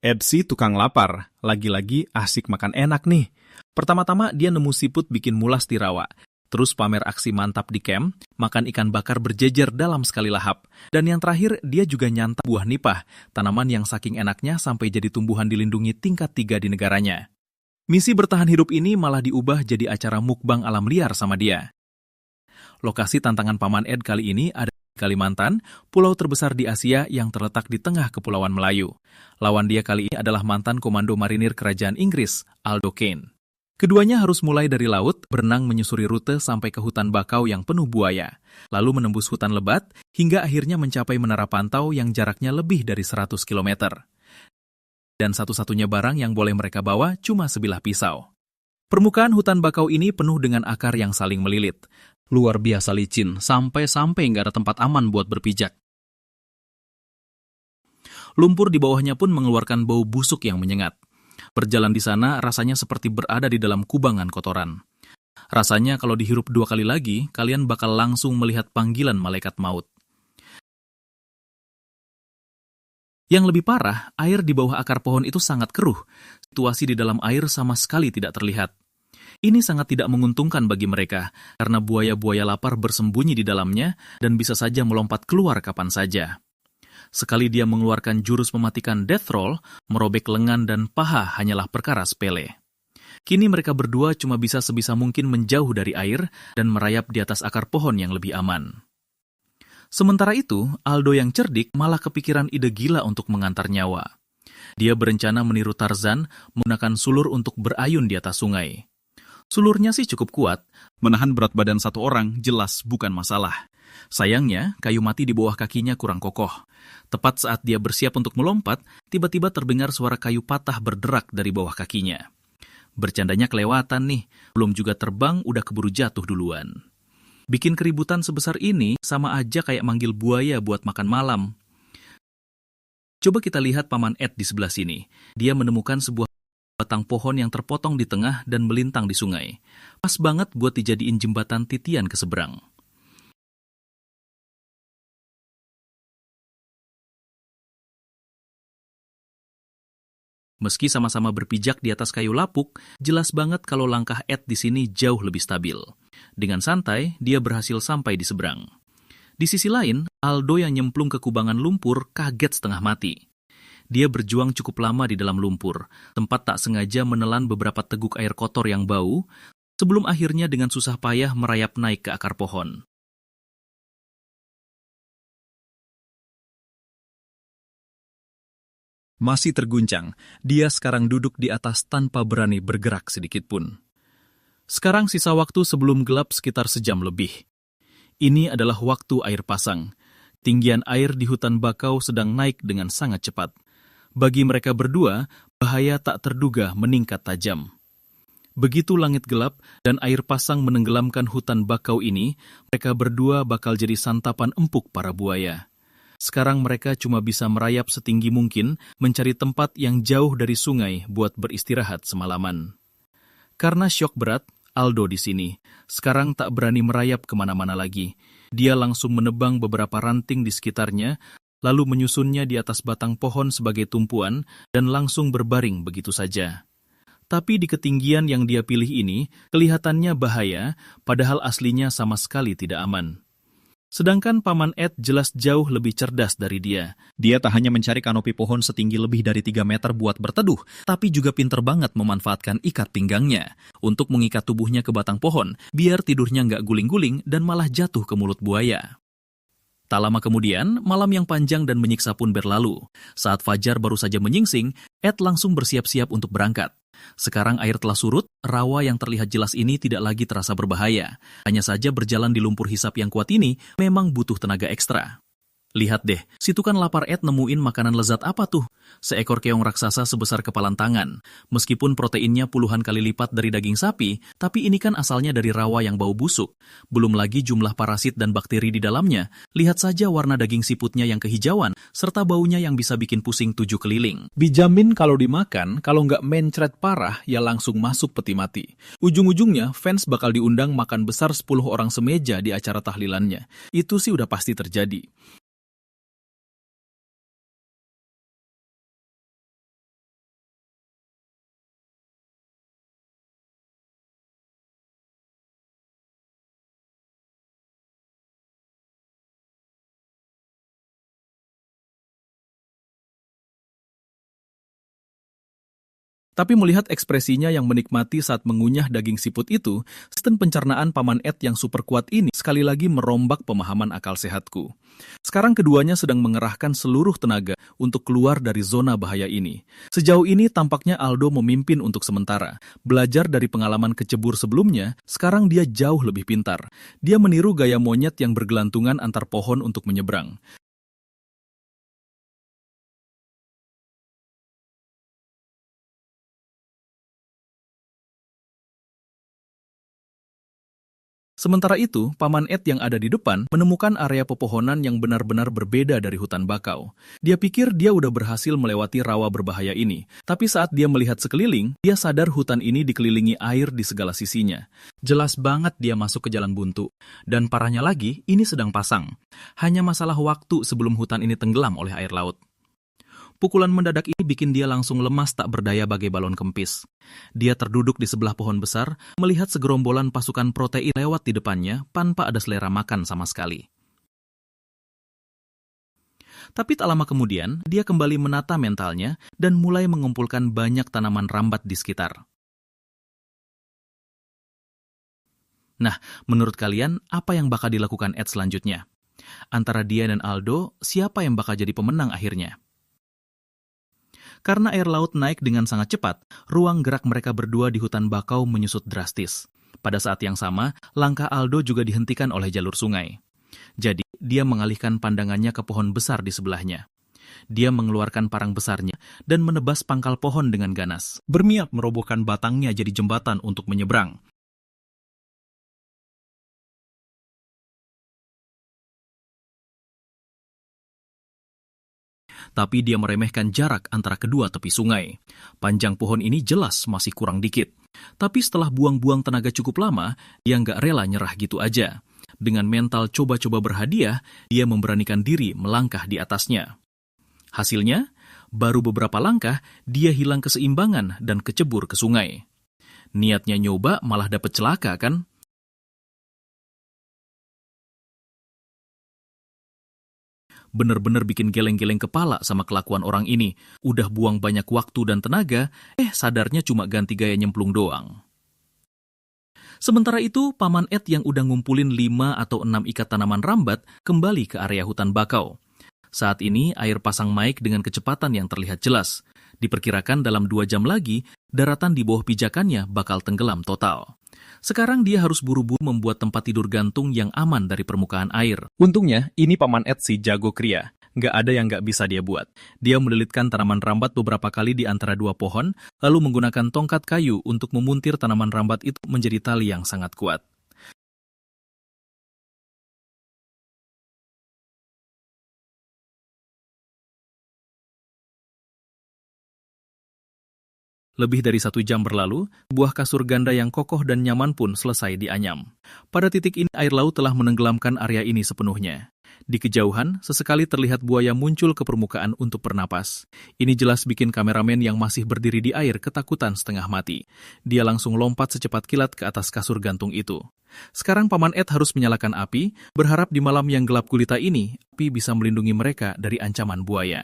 Ed si tukang lapar, lagi-lagi asik makan enak nih. Pertama-tama dia nemu siput bikin mulas di rawa. Terus pamer aksi mantap di camp, makan ikan bakar berjejer dalam sekali lahap. Dan yang terakhir, dia juga nyantap buah nipah, tanaman yang saking enaknya sampai jadi tumbuhan dilindungi tingkat 3 di negaranya. Misi bertahan hidup ini malah diubah jadi acara mukbang alam liar sama dia. Lokasi tantangan Paman Ed kali ini ada di Kalimantan, pulau terbesar di Asia yang terletak di tengah Kepulauan Melayu. Lawan dia kali ini adalah mantan komando marinir kerajaan Inggris, Aldo Kane. Keduanya harus mulai dari laut, berenang menyusuri rute sampai ke hutan bakau yang penuh buaya, lalu menembus hutan lebat, hingga akhirnya mencapai menara pantau yang jaraknya lebih dari 100 km. Dan satu-satunya barang yang boleh mereka bawa cuma sebilah pisau. Permukaan hutan bakau ini penuh dengan akar yang saling melilit. Luar biasa licin, sampai-sampai nggak ada tempat aman buat berpijak. Lumpur di bawahnya pun mengeluarkan bau busuk yang menyengat. Berjalan di sana rasanya seperti berada di dalam kubangan kotoran. Rasanya kalau dihirup 2 kali lagi, kalian bakal langsung melihat panggilan malaikat maut. Yang lebih parah, air di bawah akar pohon itu sangat keruh. Situasi di dalam air sama sekali tidak terlihat. Ini sangat tidak menguntungkan bagi mereka, karena buaya-buaya lapar bersembunyi di dalamnya dan bisa saja melompat keluar kapan saja. Sekali dia mengeluarkan jurus mematikan Death Roll, merobek lengan dan paha hanyalah perkara sepele. Kini mereka berdua cuma bisa sebisa mungkin menjauh dari air dan merayap di atas akar pohon yang lebih aman. Sementara itu, Aldo yang cerdik malah kepikiran ide gila untuk mengantar nyawa. Dia berencana meniru Tarzan menggunakan sulur untuk berayun di atas sungai. Sulurnya sih cukup kuat, menahan berat badan satu orang jelas bukan masalah. Sayangnya, kayu mati di bawah kakinya kurang kokoh. Tepat saat dia bersiap untuk melompat, tiba-tiba terdengar suara kayu patah berderak dari bawah kakinya. Bercandanya kelewatan nih, belum juga terbang udah keburu jatuh duluan. Bikin keributan sebesar ini sama aja kayak manggil buaya buat makan malam. Coba kita lihat Paman Ed di sebelah sini. Dia menemukan sebuah batang pohon yang terpotong di tengah dan melintang di sungai. Pas banget buat dijadiin jembatan titian ke seberang. Meski sama-sama berpijak di atas kayu lapuk, jelas banget kalau langkah Ed di sini jauh lebih stabil. Dengan santai, dia berhasil sampai di seberang. Di sisi lain, Aldo yang nyemplung ke kubangan lumpur kaget setengah mati. Dia berjuang cukup lama di dalam lumpur, tempat tak sengaja menelan beberapa teguk air kotor yang bau, sebelum akhirnya dengan susah payah merayap naik ke akar pohon. Masih terguncang, dia sekarang duduk di atas tanpa berani bergerak sedikit pun. Sekarang sisa waktu sebelum gelap sekitar sejam lebih. Ini adalah waktu air pasang. Tinggian air di hutan bakau sedang naik dengan sangat cepat. Bagi mereka berdua, bahaya tak terduga meningkat tajam. Begitu langit gelap dan air pasang menenggelamkan hutan bakau ini, mereka berdua bakal jadi santapan empuk para buaya. Sekarang mereka cuma bisa merayap setinggi mungkin, mencari tempat yang jauh dari sungai buat beristirahat semalaman. Karena syok berat, Aldo di sini. Sekarang tak berani merayap kemana-mana lagi. Dia langsung menebang beberapa ranting di sekitarnya, lalu menyusunnya di atas batang pohon sebagai tumpuan, dan langsung berbaring begitu saja. Tapi di ketinggian yang dia pilih ini, kelihatannya bahaya, padahal aslinya sama sekali tidak aman. Sedangkan Paman Ed jelas jauh lebih cerdas dari dia. Dia tak hanya mencari kanopi pohon setinggi lebih dari 3 meter buat berteduh, tapi juga pinter banget memanfaatkan ikat pinggangnya untuk mengikat tubuhnya ke batang pohon, biar tidurnya nggak guling-guling dan malah jatuh ke mulut buaya. Tak lama kemudian, malam yang panjang dan menyiksa pun berlalu. Saat fajar baru saja menyingsing, Ed langsung bersiap-siap untuk berangkat. Sekarang air telah surut, rawa yang terlihat jelas ini tidak lagi terasa berbahaya. Hanya saja berjalan di lumpur hisap yang kuat ini memang butuh tenaga ekstra. Lihat deh, si tukang lapar Ed nemuin makanan lezat apa tuh? Seekor keong raksasa sebesar kepalan tangan. Meskipun proteinnya puluhan kali lipat dari daging sapi, tapi ini kan asalnya dari rawa yang bau busuk. Belum lagi jumlah parasit dan bakteri di dalamnya. Lihat saja warna daging siputnya yang kehijauan, serta baunya yang bisa bikin pusing 7 keliling. Dijamin kalau dimakan, kalau nggak mencret parah, ya langsung masuk peti mati. Ujung-ujungnya, fans bakal diundang makan besar 10 orang semeja di acara tahlilannya. Itu sih udah pasti terjadi. Tapi melihat ekspresinya yang menikmati saat mengunyah daging siput itu, sistem pencernaan Paman Ed yang super kuat ini sekali lagi merombak pemahaman akal sehatku. Sekarang keduanya sedang mengerahkan seluruh tenaga untuk keluar dari zona bahaya ini. Sejauh ini tampaknya Aldo memimpin untuk sementara. Belajar dari pengalaman kecebur sebelumnya, sekarang dia jauh lebih pintar. Dia meniru gaya monyet yang bergelantungan antar pohon untuk menyeberang. Sementara itu, Paman Ed yang ada di depan menemukan area pepohonan yang benar-benar berbeda dari hutan bakau. Dia pikir dia udah berhasil melewati rawa berbahaya ini, tapi saat dia melihat sekeliling, dia sadar hutan ini dikelilingi air di segala sisinya. Jelas banget dia masuk ke jalan buntu. Dan parahnya lagi, ini sedang pasang. Hanya masalah waktu sebelum hutan ini tenggelam oleh air laut. Pukulan mendadak ini bikin dia langsung lemas tak berdaya bagai balon kempis. Dia terduduk di sebelah pohon besar, melihat segerombolan pasukan protein lewat di depannya tanpa ada selera makan sama sekali. Tapi tak lama kemudian, dia kembali menata mentalnya dan mulai mengumpulkan banyak tanaman rambat di sekitar. Nah, menurut kalian, apa yang bakal dilakukan Ed selanjutnya? Antara dia dan Aldo, siapa yang bakal jadi pemenang akhirnya? Karena air laut naik dengan sangat cepat, ruang gerak mereka berdua di hutan bakau menyusut drastis. Pada saat yang sama, langkah Aldo juga dihentikan oleh jalur sungai. Jadi, dia mengalihkan pandangannya ke pohon besar di sebelahnya. Dia mengeluarkan parang besarnya dan menebas pangkal pohon dengan ganas, berniat merobohkan batangnya jadi jembatan untuk menyeberang. Tapi dia meremehkan jarak antara kedua tepi sungai. Panjang pohon ini jelas masih kurang dikit. Tapi setelah buang-buang tenaga cukup lama, dia nggak rela nyerah gitu aja. Dengan mental coba-coba berhadiah, dia memberanikan diri melangkah di atasnya. Hasilnya, baru beberapa langkah, dia hilang keseimbangan dan kecebur ke sungai. Niatnya nyoba malah dapet celaka kan? Bener-bener bikin geleng-geleng kepala sama kelakuan orang ini. Udah buang banyak waktu dan tenaga, sadarnya cuma ganti gaya nyemplung doang. Sementara itu, Paman Ed yang udah ngumpulin 5 atau 6 ikat tanaman rambat kembali ke area hutan bakau. Saat ini, air pasang naik dengan kecepatan yang terlihat jelas. Diperkirakan dalam 2 jam lagi, daratan di bawah pijakannya bakal tenggelam total. Sekarang dia harus buru-buru membuat tempat tidur gantung yang aman dari permukaan air. Untungnya, ini Paman Ed si jago kria. Nggak ada yang nggak bisa dia buat. Dia melilitkan tanaman rambat beberapa kali di antara 2 pohon, lalu menggunakan tongkat kayu untuk memuntir tanaman rambat itu menjadi tali yang sangat kuat. Lebih dari 1 jam berlalu, buah kasur ganda yang kokoh dan nyaman pun selesai dianyam. Pada titik ini air laut telah menenggelamkan area ini sepenuhnya. Di kejauhan, sesekali terlihat buaya muncul ke permukaan untuk bernapas. Ini jelas bikin kameramen yang masih berdiri di air ketakutan setengah mati. Dia langsung lompat secepat kilat ke atas kasur gantung itu. Sekarang Paman Ed harus menyalakan api, berharap di malam yang gelap gulita ini, api bisa melindungi mereka dari ancaman buaya.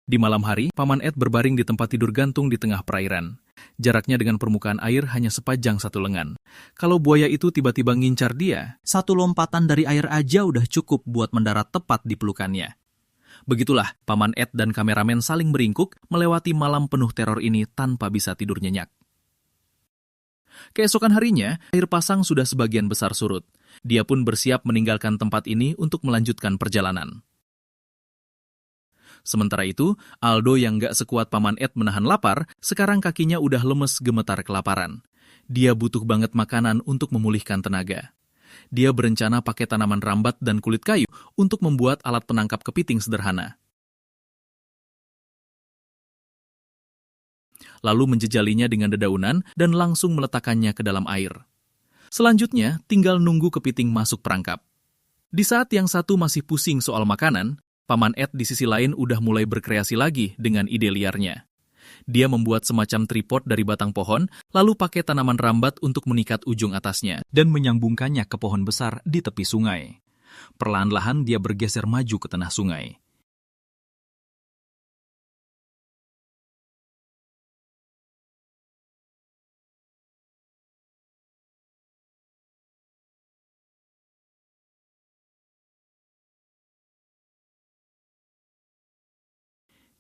Di malam hari, Paman Ed berbaring di tempat tidur gantung di tengah perairan. Jaraknya dengan permukaan air hanya sepanjang 1 lengan. Kalau buaya itu tiba-tiba ngincar dia, 1 lompatan dari air aja udah cukup buat mendarat tepat di pelukannya. Begitulah, Paman Ed dan kameramen saling beringkuk melewati malam penuh teror ini tanpa bisa tidur nyenyak. Keesokan harinya, air pasang sudah sebagian besar surut. Dia pun bersiap meninggalkan tempat ini untuk melanjutkan perjalanan. Sementara itu, Aldo yang gak sekuat Paman Ed menahan lapar, sekarang kakinya udah lemes gemetar kelaparan. Dia butuh banget makanan untuk memulihkan tenaga. Dia berencana pakai tanaman rambat dan kulit kayu untuk membuat alat penangkap kepiting sederhana. Lalu menjejalinya dengan dedaunan dan langsung meletakkannya ke dalam air. Selanjutnya, tinggal nunggu kepiting masuk perangkap. Di saat yang satu masih pusing soal makanan, Paman Ed di sisi lain udah mulai berkreasi lagi dengan ide liarnya. Dia membuat semacam tripod dari batang pohon, lalu pakai tanaman rambat untuk mengikat ujung atasnya dan menyambungkannya ke pohon besar di tepi sungai. Perlahan-lahan dia bergeser maju ke tengah sungai.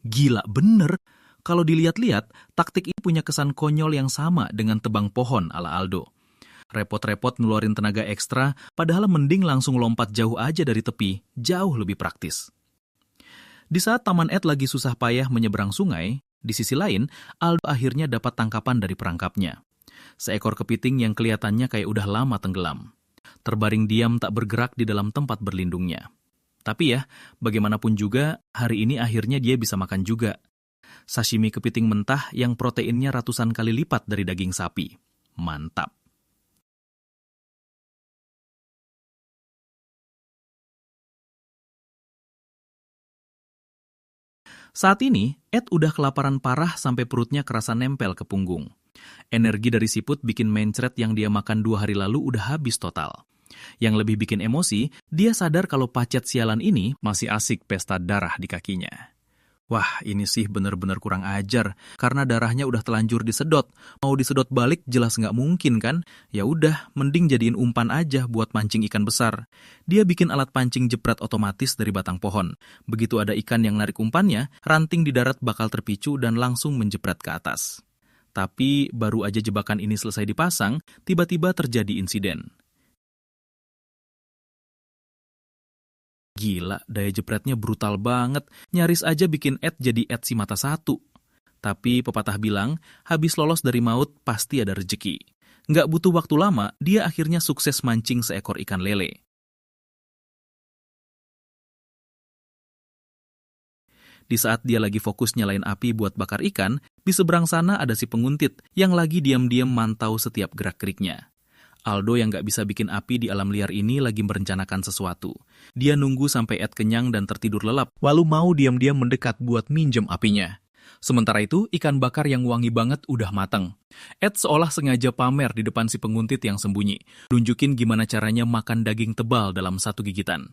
Gila bener, kalau dilihat-lihat, taktik ini punya kesan konyol yang sama dengan tebang pohon ala Aldo. Repot-repot ngeluarin tenaga ekstra, padahal mending langsung lompat jauh aja dari tepi, jauh lebih praktis. Di saat Taman Ed lagi susah payah menyeberang sungai, di sisi lain, Aldo akhirnya dapat tangkapan dari perangkapnya. Seekor kepiting yang kelihatannya kayak udah lama tenggelam. Terbaring diam tak bergerak di dalam tempat berlindungnya. Tapi ya, bagaimanapun juga, hari ini akhirnya dia bisa makan juga. Sashimi kepiting mentah yang proteinnya ratusan kali lipat dari daging sapi. Mantap. Saat ini, Ed udah kelaparan parah sampai perutnya kerasa nempel ke punggung. Energi dari siput bikin mencret yang dia makan 2 hari lalu udah habis total. Yang lebih bikin emosi, dia sadar kalau pacet sialan ini masih asik pesta darah di kakinya. Wah, ini sih bener-bener kurang ajar, karena darahnya udah telanjur disedot. Mau disedot balik jelas nggak mungkin kan? Ya udah, mending jadiin umpan aja buat mancing ikan besar. Dia bikin alat pancing jepret otomatis dari batang pohon. Begitu ada ikan yang narik umpannya, ranting di darat bakal terpicu dan langsung menjepret ke atas. Tapi baru aja jebakan ini selesai dipasang, tiba-tiba terjadi insiden. Gila, daya jepretnya brutal banget. Nyaris aja bikin Ed jadi Ed si mata satu. Tapi pepatah bilang, habis lolos dari maut pasti ada rejeki. Nggak butuh waktu lama, dia akhirnya sukses mancing seekor ikan lele. Di saat dia lagi fokus nyalain api buat bakar ikan, di seberang sana ada si penguntit yang lagi diam-diam mantau setiap gerak-geriknya. Aldo yang nggak bisa bikin api di alam liar ini lagi merencanakan sesuatu. Dia nunggu sampai Ed kenyang dan tertidur lelap, lalu mau diam-diam mendekat buat minjem apinya. Sementara itu, ikan bakar yang wangi banget udah matang. Ed seolah sengaja pamer di depan si penguntit yang sembunyi, nunjukin gimana caranya makan daging tebal dalam satu gigitan.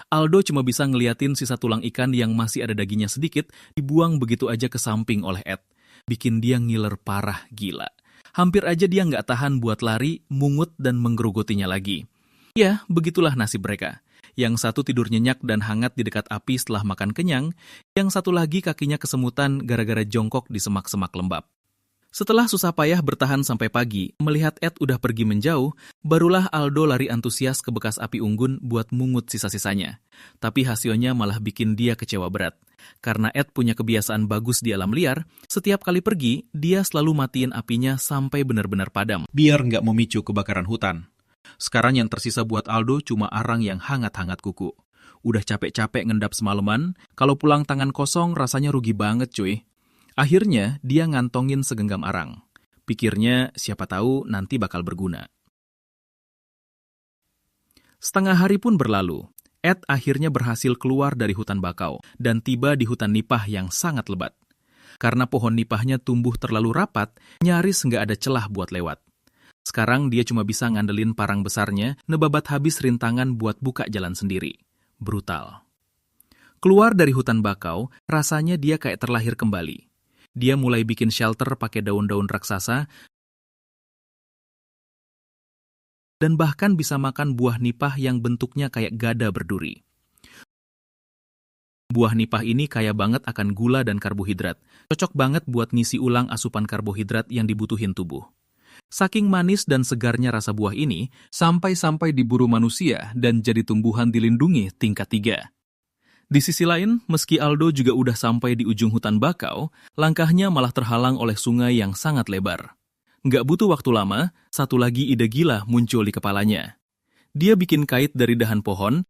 Aldo cuma bisa ngeliatin sisa tulang ikan yang masih ada dagingnya sedikit, dibuang begitu aja ke samping oleh Ed. Bikin dia ngiler parah gila. Hampir aja dia nggak tahan buat lari, mungut, dan menggerogotinya lagi. Ya, begitulah nasib mereka. Yang satu tidur nyenyak dan hangat di dekat api setelah makan kenyang, yang satu lagi kakinya kesemutan gara-gara jongkok di semak-semak lembab. Setelah susah payah bertahan sampai pagi, melihat Ed udah pergi menjauh, barulah Aldo lari antusias ke bekas api unggun buat mungut sisa-sisanya. Tapi hasilnya malah bikin dia kecewa berat. Karena Ed punya kebiasaan bagus di alam liar, setiap kali pergi, dia selalu matiin apinya sampai benar-benar padam, biar nggak memicu kebakaran hutan. Sekarang yang tersisa buat Aldo cuma arang yang hangat-hangat kuku. Udah capek-capek ngendap semalaman, kalau pulang tangan kosong rasanya rugi banget cuy. Akhirnya, dia ngantongin segenggam arang. Pikirnya, siapa tahu nanti bakal berguna. Setengah hari pun berlalu. Ed akhirnya berhasil keluar dari hutan bakau dan tiba di hutan nipah yang sangat lebat. Karena pohon nipahnya tumbuh terlalu rapat, nyaris nggak ada celah buat lewat. Sekarang dia cuma bisa ngandelin parang besarnya, nebabat habis rintangan buat buka jalan sendiri. Brutal. Keluar dari hutan bakau, rasanya dia kayak terlahir kembali. Dia mulai bikin shelter pakai daun-daun raksasa dan bahkan bisa makan buah nipah yang bentuknya kayak gada berduri. Buah nipah ini kaya banget akan gula dan karbohidrat. Cocok banget buat ngisi ulang asupan karbohidrat yang dibutuhin tubuh. Saking manis dan segarnya rasa buah ini, sampai-sampai diburu manusia dan jadi tumbuhan dilindungi tingkat 3. Di sisi lain, meski Aldo juga udah sampai di ujung hutan bakau, langkahnya malah terhalang oleh sungai yang sangat lebar. Nggak butuh waktu lama, satu lagi ide gila muncul di kepalanya. Dia bikin kait dari dahan pohon,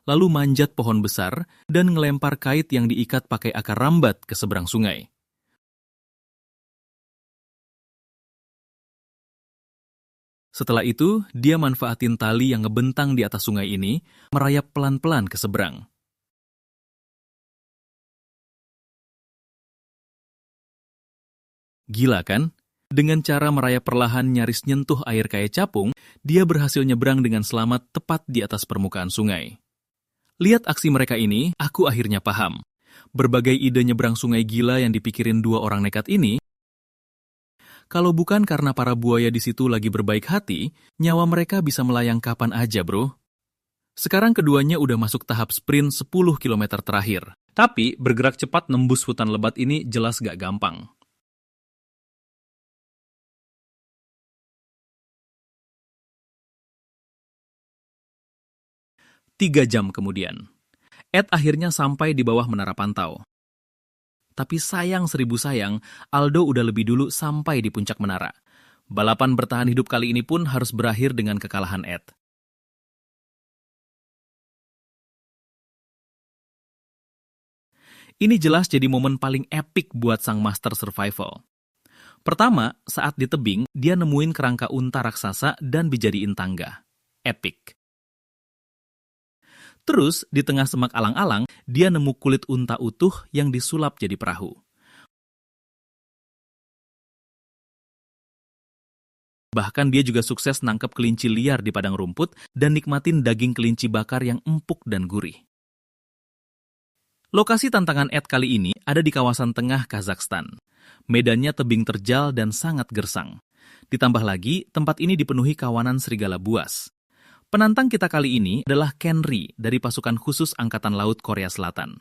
lalu manjat pohon besar dan ngelempar kait yang diikat pakai akar rambat ke seberang sungai. Setelah itu, dia manfaatin tali yang ngebentang di atas sungai ini, merayap pelan-pelan ke seberang. Gila kan? Dengan cara merayap perlahan nyaris nyentuh air kayak capung, dia berhasil nyebrang dengan selamat tepat di atas permukaan sungai. Lihat aksi mereka ini, aku akhirnya paham. Berbagai ide nyebrang sungai gila yang dipikirin dua orang nekat ini, kalau bukan karena para buaya di situ lagi berbaik hati, nyawa mereka bisa melayang kapan aja, bro. Sekarang keduanya udah masuk tahap sprint 10 kilometer terakhir. Tapi bergerak cepat nembus hutan lebat ini jelas gak gampang. 3 jam kemudian, Ed akhirnya sampai di bawah menara pantau. Tapi sayang seribu sayang, Aldo udah lebih dulu sampai di puncak menara. Balapan bertahan hidup kali ini pun harus berakhir dengan kekalahan Ed. Ini jelas jadi momen paling epik buat sang master survival. Pertama, saat di tebing, dia nemuin kerangka unta raksasa dan dijadiin tangga. Epic. Terus, di tengah semak alang-alang, dia nemu kulit unta utuh yang disulap jadi perahu. Bahkan dia juga sukses nangkep kelinci liar di padang rumput dan nikmatin daging kelinci bakar yang empuk dan gurih. Lokasi tantangan Ed kali ini ada di kawasan tengah Kazakhstan. Medannya tebing terjal dan sangat gersang. Ditambah lagi, tempat ini dipenuhi kawanan serigala buas. Penantang kita kali ini adalah Kenry dari pasukan khusus Angkatan Laut Korea Selatan.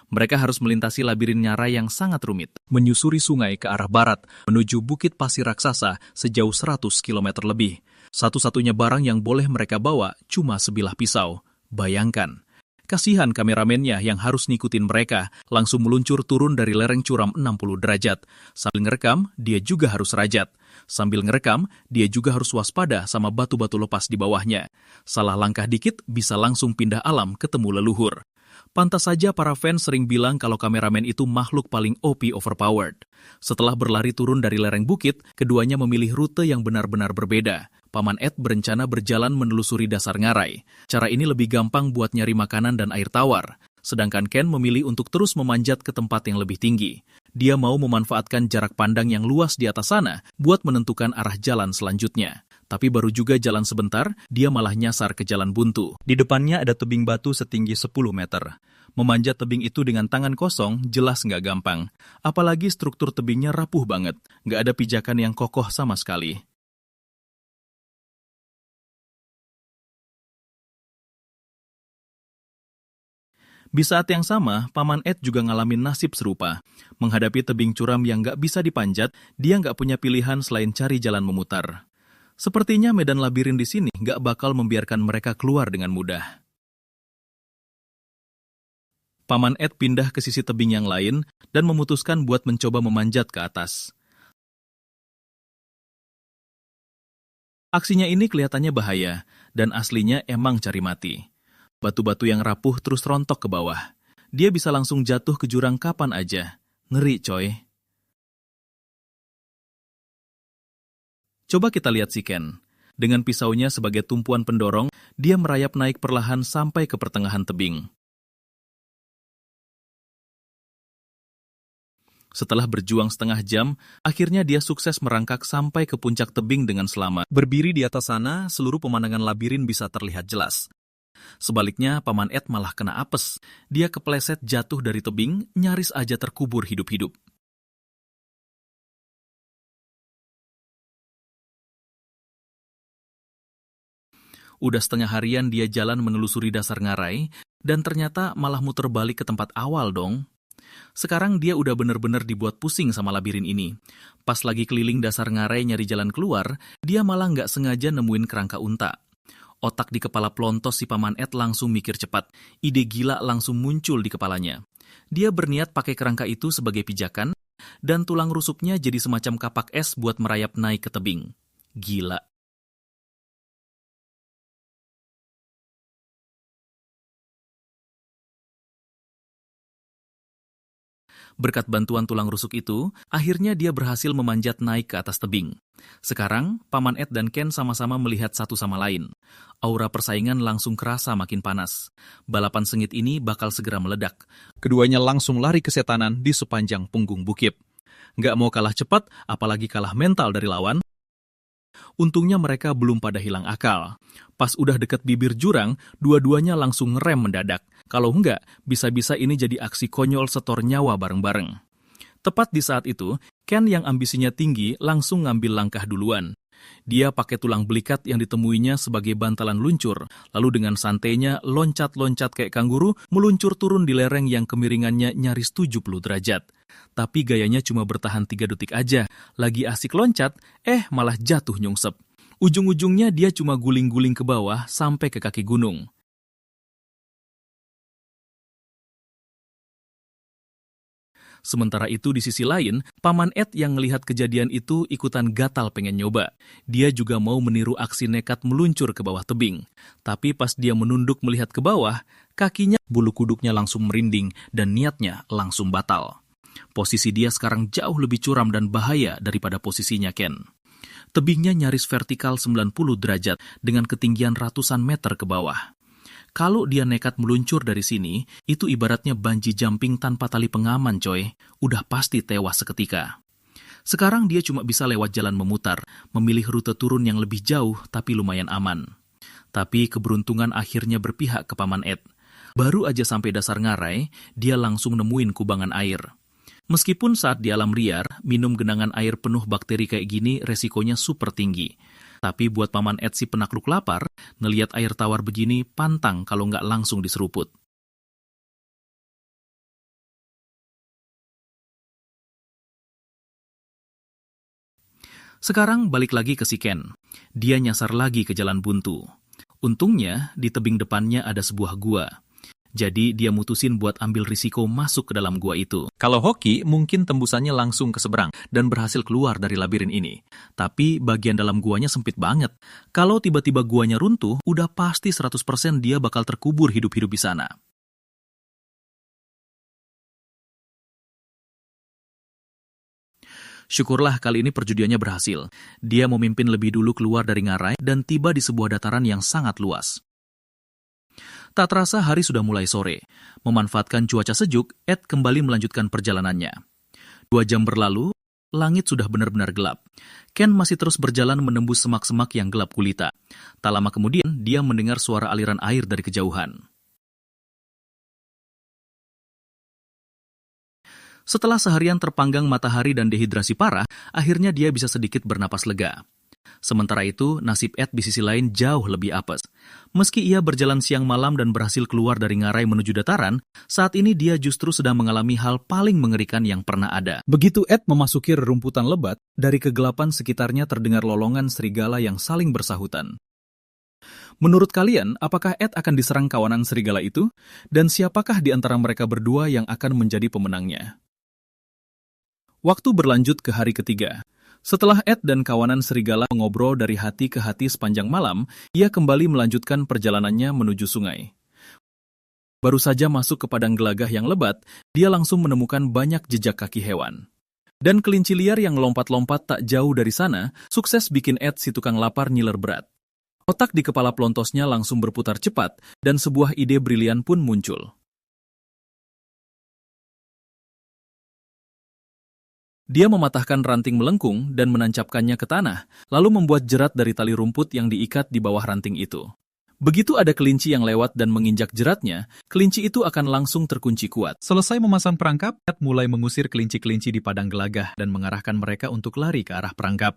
Mereka harus melintasi labirin nyara yang sangat rumit, menyusuri sungai ke arah barat, menuju Bukit Pasir Raksasa sejauh 100 km lebih. Satu-satunya barang yang boleh mereka bawa cuma sebilah pisau. Bayangkan. Kasihan kameramennya yang harus ngikutin mereka, langsung meluncur turun dari lereng curam 60 derajat. Sambil ngerekam, dia juga harus rajat. Sambil ngerekam, dia juga harus waspada sama batu-batu lepas di bawahnya. Salah langkah dikit bisa langsung pindah alam ketemu leluhur. Pantas saja para fans sering bilang kalau kameramen itu makhluk paling OP overpowered. Setelah berlari turun dari lereng bukit, keduanya memilih rute yang benar-benar berbeda. Paman Ed berencana berjalan menelusuri dasar ngarai. Cara ini lebih gampang buat nyari makanan dan air tawar. Sedangkan Ken memilih untuk terus memanjat ke tempat yang lebih tinggi. Dia mau memanfaatkan jarak pandang yang luas di atas sana buat menentukan arah jalan selanjutnya. Tapi baru juga jalan sebentar, dia malah nyasar ke jalan buntu. Di depannya ada tebing batu setinggi 10 meter. Memanjat tebing itu dengan tangan kosong jelas nggak gampang. Apalagi struktur tebingnya rapuh banget, nggak ada pijakan yang kokoh sama sekali. Di saat yang sama, Paman Ed juga ngalamin nasib serupa. Menghadapi tebing curam yang nggak bisa dipanjat, dia nggak punya pilihan selain cari jalan memutar. Sepertinya medan labirin di sini nggak bakal membiarkan mereka keluar dengan mudah. Paman Ed pindah ke sisi tebing yang lain dan memutuskan buat mencoba memanjat ke atas. Aksinya ini kelihatannya bahaya, dan aslinya emang cari mati. Batu-batu yang rapuh terus rontok ke bawah. Dia bisa langsung jatuh ke jurang kapan aja. Ngeri, coy. Coba kita lihat si Ken. Dengan pisaunya sebagai tumpuan pendorong, dia merayap naik perlahan sampai ke pertengahan tebing. Setelah berjuang setengah jam, akhirnya dia sukses merangkak sampai ke puncak tebing dengan selamat. Berdiri di atas sana, seluruh pemandangan labirin bisa terlihat jelas. Sebaliknya, Paman Ed malah kena apes. Dia kepleset jatuh dari tebing, nyaris aja terkubur hidup-hidup. Udah setengah harian dia jalan menelusuri dasar ngarai, dan ternyata malah muter balik ke tempat awal dong. Sekarang dia udah bener-bener dibuat pusing sama labirin ini. Pas lagi keliling dasar ngarai nyari jalan keluar, dia malah nggak sengaja nemuin kerangka unta. Otak di kepala pelontos si Paman Ed langsung mikir cepat. Ide gila langsung muncul di kepalanya. Dia berniat pakai kerangka itu sebagai pijakan, dan tulang rusuknya jadi semacam kapak es buat merayap naik ke tebing. Gila. Berkat bantuan tulang rusuk itu, akhirnya dia berhasil memanjat naik ke atas tebing. Sekarang, Paman Ed dan Ken sama-sama melihat satu sama lain. Aura persaingan langsung kerasa makin panas. Balapan sengit ini bakal segera meledak. Keduanya langsung lari ke setanan di sepanjang punggung bukit. Nggak mau kalah cepat, apalagi kalah mental dari lawan. Untungnya mereka belum pada hilang akal. Pas udah deket bibir jurang, dua-duanya langsung ngerem mendadak. Kalau enggak, bisa-bisa ini jadi aksi konyol setor nyawa bareng-bareng. Tepat di saat itu, Ken yang ambisinya tinggi langsung ngambil langkah duluan. Dia pakai tulang belikat yang ditemuinya sebagai bantalan luncur, lalu dengan santainya loncat-loncat kayak kanguru, meluncur turun di lereng yang kemiringannya nyaris 70 derajat. Tapi gayanya cuma bertahan 3 detik aja. Lagi asik loncat, malah jatuh nyungsep. Ujung-ujungnya dia cuma guling-guling ke bawah sampai ke kaki gunung. Sementara itu di sisi lain, Paman Ed yang ngelihat kejadian itu ikutan gatal pengen nyoba. Dia juga mau meniru aksi nekat meluncur ke bawah tebing. Tapi pas dia menunduk melihat ke bawah, kakinya bulu kuduknya langsung merinding dan niatnya langsung batal. Posisi dia sekarang jauh lebih curam dan bahaya daripada posisinya Ken. Tebingnya nyaris vertikal 90 derajat dengan ketinggian ratusan meter ke bawah. Kalau dia nekat meluncur dari sini, itu ibaratnya bungee jumping tanpa tali pengaman, coy. Udah pasti tewas seketika. Sekarang dia cuma bisa lewat jalan memutar, memilih rute turun yang lebih jauh tapi lumayan aman. Tapi keberuntungan akhirnya berpihak ke Paman Ed. Baru aja sampai dasar ngarai, dia langsung nemuin kubangan air. Meskipun saat di alam liar, minum genangan air penuh bakteri kayak gini resikonya super tinggi. Tapi buat Paman Ed si penakluk lapar, ngeliat air tawar begini pantang kalau nggak langsung diseruput. Sekarang balik lagi ke si Ken. Dia nyasar lagi ke jalan buntu. Untungnya, di tebing depannya ada sebuah gua. Jadi dia mutusin buat ambil risiko masuk ke dalam gua itu. Kalau hoki, mungkin tembusannya langsung ke seberang dan berhasil keluar dari labirin ini. Tapi bagian dalam guanya sempit banget. Kalau tiba-tiba guanya runtuh, udah pasti 100% dia bakal terkubur hidup-hidup di sana. Syukurlah kali ini perjudiannya berhasil. Dia memimpin lebih dulu keluar dari ngarai dan tiba di sebuah dataran yang sangat luas. Tak terasa hari sudah mulai sore. Memanfaatkan cuaca sejuk, Ed kembali melanjutkan perjalanannya. 2 jam berlalu, langit sudah benar-benar gelap. Ken masih terus berjalan menembus semak-semak yang gelap gulita. Tak lama kemudian, dia mendengar suara aliran air dari kejauhan. Setelah seharian terpanggang matahari dan dehidrasi parah, akhirnya dia bisa sedikit bernapas lega. Sementara itu, nasib Ed di sisi lain jauh lebih apes. Meski ia berjalan siang malam dan berhasil keluar dari ngarai menuju dataran, saat ini dia justru sedang mengalami hal paling mengerikan yang pernah ada. Begitu Ed memasuki rerumputan lebat, dari kegelapan sekitarnya terdengar lolongan serigala yang saling bersahutan. Menurut kalian, apakah Ed akan diserang kawanan serigala itu? Dan siapakah di antara mereka berdua yang akan menjadi pemenangnya? Waktu berlanjut ke hari ketiga. Setelah Ed dan kawanan serigala mengobrol dari hati ke hati sepanjang malam, ia kembali melanjutkan perjalanannya menuju sungai. Baru saja masuk ke padang gelagah yang lebat, dia langsung menemukan banyak jejak kaki hewan. Dan kelinci liar yang lompat-lompat tak jauh dari sana, sukses bikin Ed si tukang lapar ngiler berat. Otak di kepala pelontosnya langsung berputar cepat, dan sebuah ide brilian pun muncul. Dia mematahkan ranting melengkung dan menancapkannya ke tanah, lalu membuat jerat dari tali rumput yang diikat di bawah ranting itu. Begitu ada kelinci yang lewat dan menginjak jeratnya, kelinci itu akan langsung terkunci kuat. Selesai memasang perangkap, Ed mulai mengusir kelinci-kelinci di padang gelagah dan mengarahkan mereka untuk lari ke arah perangkap.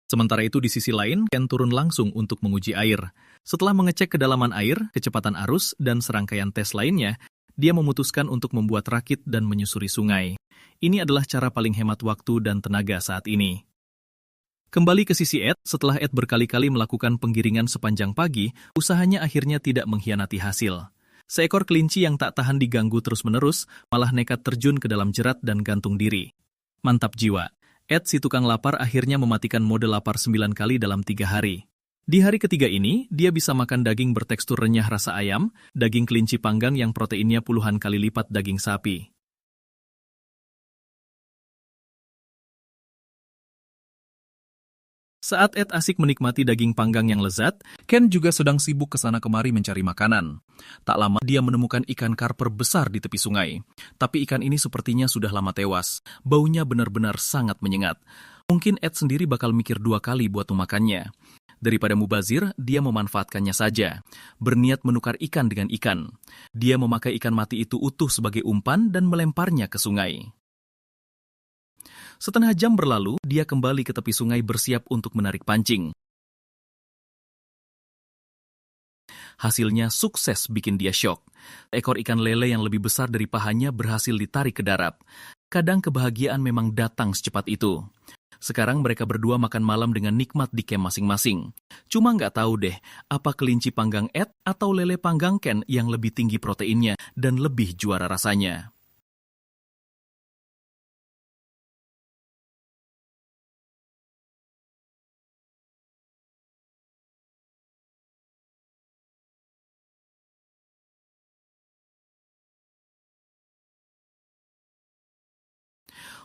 Sementara itu di sisi lain, Ken turun langsung untuk menguji air. Setelah mengecek kedalaman air, kecepatan arus, dan serangkaian tes lainnya, dia memutuskan untuk membuat rakit dan menyusuri sungai. Ini adalah cara paling hemat waktu dan tenaga saat ini. Kembali ke sisi Ed, setelah Ed berkali-kali melakukan penggiringan sepanjang pagi, usahanya akhirnya tidak mengkhianati hasil. Seekor kelinci yang tak tahan diganggu terus-menerus, malah nekat terjun ke dalam jerat dan gantung diri. Mantap jiwa. Ed si tukang lapar akhirnya mematikan mode lapar 9 kali dalam 3 hari. Di hari ketiga ini, dia bisa makan daging bertekstur renyah rasa ayam, daging kelinci panggang yang proteinnya puluhan kali lipat daging sapi. Saat Ed asik menikmati daging panggang yang lezat, Ken juga sedang sibuk kesana kemari mencari makanan. Tak lama dia menemukan ikan karper besar di tepi sungai. Tapi ikan ini sepertinya sudah lama tewas. Baunya benar-benar sangat menyengat. Mungkin Ed sendiri bakal mikir 2 kali buat memakannya. Daripada mubazir, dia memanfaatkannya saja. Berniat menukar ikan dengan ikan. Dia memakai ikan mati itu utuh sebagai umpan dan melemparnya ke sungai. Setengah jam berlalu, dia kembali ke tepi sungai bersiap untuk menarik pancing. Hasilnya sukses bikin dia syok. Ekor ikan lele yang lebih besar dari pahanya berhasil ditarik ke darat. Kadang kebahagiaan memang datang secepat itu. Sekarang mereka berdua makan malam dengan nikmat di kem masing-masing. Cuma nggak tahu deh, apa kelinci panggang Ed atau lele panggang Ken yang lebih tinggi proteinnya dan lebih juara rasanya.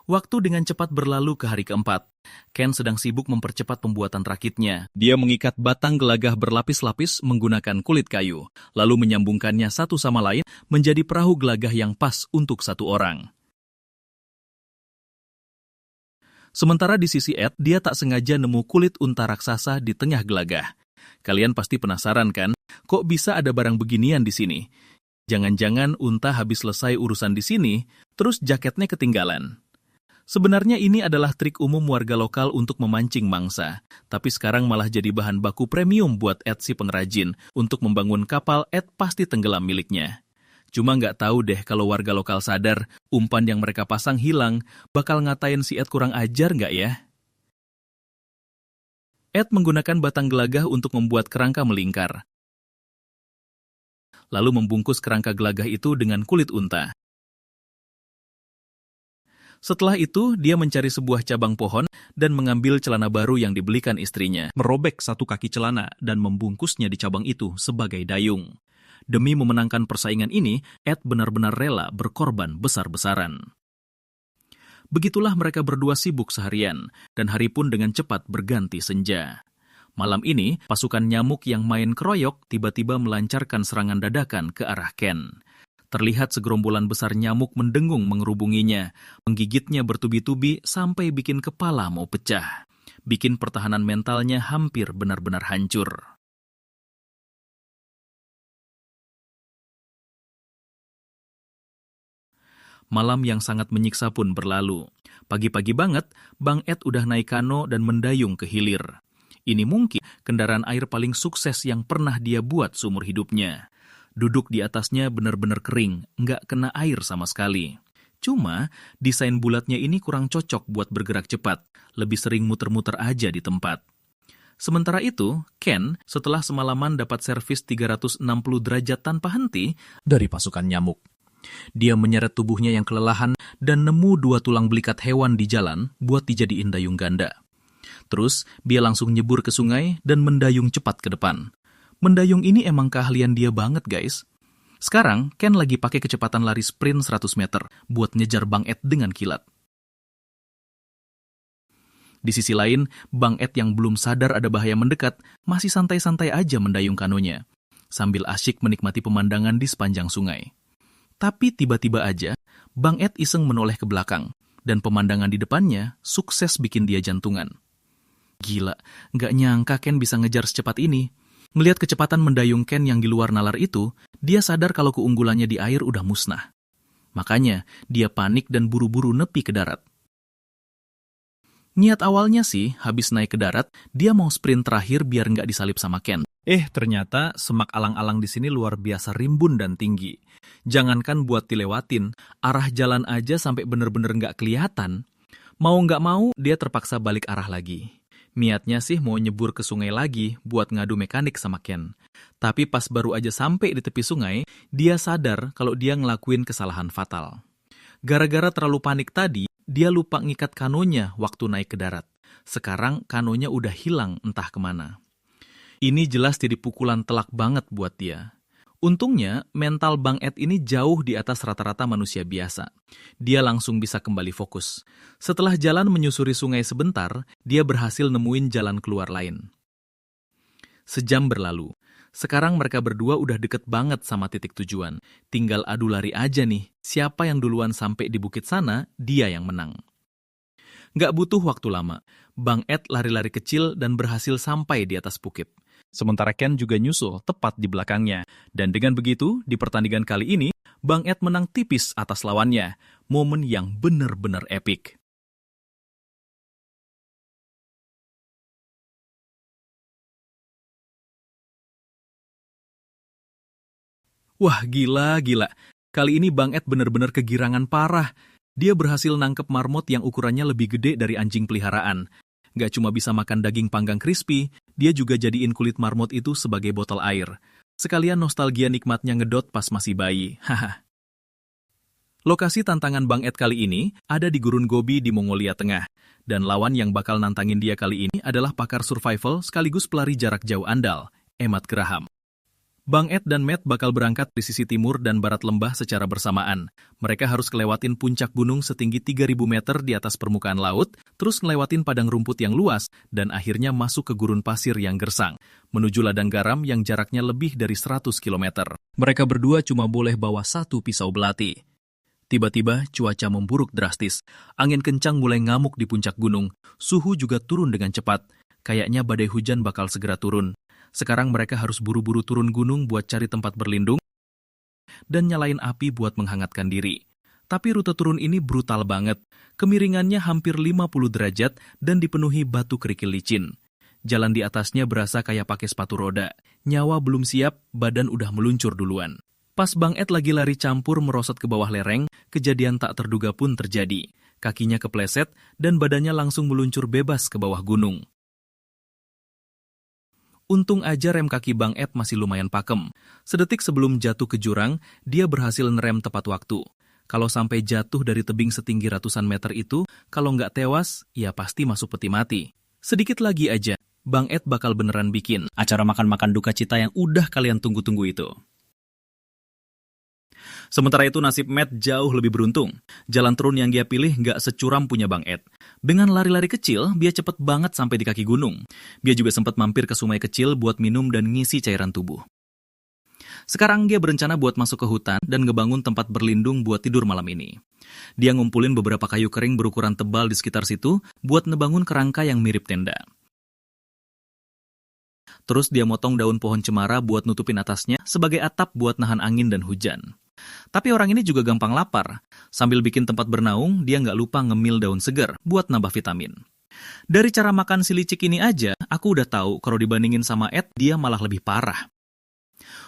Waktu dengan cepat berlalu ke hari keempat. Ken sedang sibuk mempercepat pembuatan rakitnya. Dia mengikat batang gelagah berlapis-lapis menggunakan kulit kayu, lalu menyambungkannya satu sama lain menjadi perahu gelagah yang pas untuk satu orang. Sementara di sisi Ed, dia tak sengaja nemu kulit unta raksasa di tengah gelagah. Kalian pasti penasaran kan, kok bisa ada barang beginian di sini? Jangan-jangan unta habis selesai urusan di sini, terus jaketnya ketinggalan. Sebenarnya ini adalah trik umum warga lokal untuk memancing mangsa, tapi sekarang malah jadi bahan baku premium buat Ed si pengrajin untuk membangun kapal Ed pasti tenggelam miliknya. Cuma nggak tahu deh kalau warga lokal sadar umpan yang mereka pasang hilang, bakal ngatain si Ed kurang ajar nggak ya? Ed menggunakan batang gelagah untuk membuat kerangka melingkar, lalu membungkus kerangka gelagah itu dengan kulit unta. Setelah itu, dia mencari sebuah cabang pohon dan mengambil celana baru yang dibelikan istrinya, merobek satu kaki celana dan membungkusnya di cabang itu sebagai dayung. Demi memenangkan persaingan ini, Ed benar-benar rela berkorban besar-besaran. Begitulah mereka berdua sibuk seharian, dan hari pun dengan cepat berganti senja. Malam ini, pasukan nyamuk yang main keroyok tiba-tiba melancarkan serangan dadakan ke arah Ken. Terlihat segerombolan besar nyamuk mendengung mengerubunginya, menggigitnya bertubi-tubi sampai bikin kepala mau pecah. Bikin pertahanan mentalnya hampir benar-benar hancur. Malam yang sangat menyiksa pun berlalu. Pagi-pagi banget, Bang Ed udah naik kano dan mendayung ke hilir. Ini mungkin kendaraan air paling sukses yang pernah dia buat seumur hidupnya. Duduk di atasnya benar-benar kering, nggak kena air sama sekali. Cuma, desain bulatnya ini kurang cocok buat bergerak cepat, lebih sering muter-muter aja di tempat. Sementara itu, Ken setelah semalaman dapat servis 360 derajat tanpa henti dari pasukan nyamuk. Dia menyeret tubuhnya yang kelelahan dan nemu 2 tulang belikat hewan di jalan buat dijadiin dayung ganda. Terus, dia langsung nyebur ke sungai dan mendayung cepat ke depan. Mendayung ini emang keahlian dia banget, guys. Sekarang, Ken lagi pakai kecepatan lari sprint 100 meter buat ngejar Bang Ed dengan kilat. Di sisi lain, Bang Ed yang belum sadar ada bahaya mendekat, masih santai-santai aja mendayung kanonya, sambil asyik menikmati pemandangan di sepanjang sungai. Tapi tiba-tiba aja, Bang Ed iseng menoleh ke belakang, dan pemandangan di depannya sukses bikin dia jantungan. Gila, nggak nyangka Ken bisa ngejar secepat ini. Melihat kecepatan mendayung Ken yang di luar nalar itu, dia sadar kalau keunggulannya di air udah musnah. Makanya, dia panik dan buru-buru nepi ke darat. Niat awalnya sih, habis naik ke darat, dia mau sprint terakhir biar nggak disalip sama Ken. Ternyata semak alang-alang di sini luar biasa rimbun dan tinggi. Jangankan buat dilewatin, arah jalan aja sampai bener-bener nggak kelihatan. Mau nggak mau, dia terpaksa balik arah lagi. Niatnya sih mau nyebur ke sungai lagi buat ngadu mekanik sama Ken. Tapi pas baru aja sampai di tepi sungai, dia sadar kalau dia ngelakuin kesalahan fatal. Gara-gara terlalu panik tadi, dia lupa ngikat kanonya waktu naik ke darat. Sekarang kanonya udah hilang entah kemana. Ini jelas jadi pukulan telak banget buat dia. Untungnya, mental Bang Ed ini jauh di atas rata-rata manusia biasa. Dia langsung bisa kembali fokus. Setelah jalan menyusuri sungai sebentar, dia berhasil nemuin jalan keluar lain. Sejam berlalu. Sekarang mereka berdua udah deket banget sama titik tujuan. Tinggal adu lari aja nih. Siapa yang duluan sampai di bukit sana, dia yang menang. Nggak butuh waktu lama. Bang Ed lari-lari kecil dan berhasil sampai di atas bukit. Sementara Ken juga nyusul tepat di belakangnya. Dan dengan begitu, di pertandingan kali ini, Bang Ed menang tipis atas lawannya. Momen yang benar-benar epik. Wah, gila. Kali ini Bang Ed benar-benar kegirangan parah. Dia berhasil nangkep marmot yang ukurannya lebih gede dari anjing peliharaan. Gak cuma bisa makan daging panggang crispy, dia juga jadiin kulit marmot itu sebagai botol air. Sekalian nostalgia nikmatnya ngedot pas masih bayi. Haha. Lokasi tantangan Bang Ed kali ini ada di Gurun Gobi di Mongolia Tengah. Dan lawan yang bakal nantangin dia kali ini adalah pakar survival sekaligus pelari jarak jauh andal, Emmett Graham. Bang Ed dan Matt bakal berangkat di sisi timur dan barat lembah secara bersamaan. Mereka harus kelewatin puncak gunung setinggi 3.000 meter di atas permukaan laut, terus ngelewatin padang rumput yang luas, dan akhirnya masuk ke gurun pasir yang gersang, menuju ladang garam yang jaraknya lebih dari 100 km. Mereka berdua cuma boleh bawa satu pisau belati. Tiba-tiba cuaca memburuk drastis. Angin kencang mulai ngamuk di puncak gunung. Suhu juga turun dengan cepat. Kayaknya badai hujan bakal segera turun. Sekarang mereka harus buru-buru turun gunung buat cari tempat berlindung dan nyalain api buat menghangatkan diri. Tapi rute turun ini brutal banget. Kemiringannya hampir 50 derajat dan dipenuhi batu kerikil licin. Jalan di atasnya berasa kayak pakai sepatu roda. Nyawa belum siap, badan udah meluncur duluan. Pas Bang Ed lagi lari campur merosot ke bawah lereng, kejadian tak terduga pun terjadi. Kakinya kepleset dan badannya langsung meluncur bebas ke bawah gunung. Untung aja rem kaki Bang Ed masih lumayan pakem. Sedetik sebelum jatuh ke jurang, dia berhasil ngerem tepat waktu. Kalau sampai jatuh dari tebing setinggi ratusan meter itu, kalau nggak tewas, ya pasti masuk peti mati. Sedikit lagi aja, Bang Ed bakal beneran bikin acara makan-makan duka cita yang udah kalian tunggu-tunggu itu. Sementara itu nasib Matt jauh lebih beruntung. Jalan turun yang dia pilih nggak securam punya Bang Ed. Dengan lari-lari kecil, dia cepet banget sampai di kaki gunung. Dia juga sempat mampir ke sungai kecil buat minum dan ngisi cairan tubuh. Sekarang dia berencana buat masuk ke hutan dan ngebangun tempat berlindung buat tidur malam ini. Dia ngumpulin beberapa kayu kering berukuran tebal di sekitar situ buat ngebangun kerangka yang mirip tenda. Terus dia motong daun pohon cemara buat nutupin atasnya sebagai atap buat nahan angin dan hujan. Tapi orang ini juga gampang lapar. Sambil bikin tempat bernaung, dia nggak lupa ngemil daun segar buat nambah vitamin. Dari cara makan si licik ini aja, aku udah tahu kalau dibandingin sama Ed, dia malah lebih parah.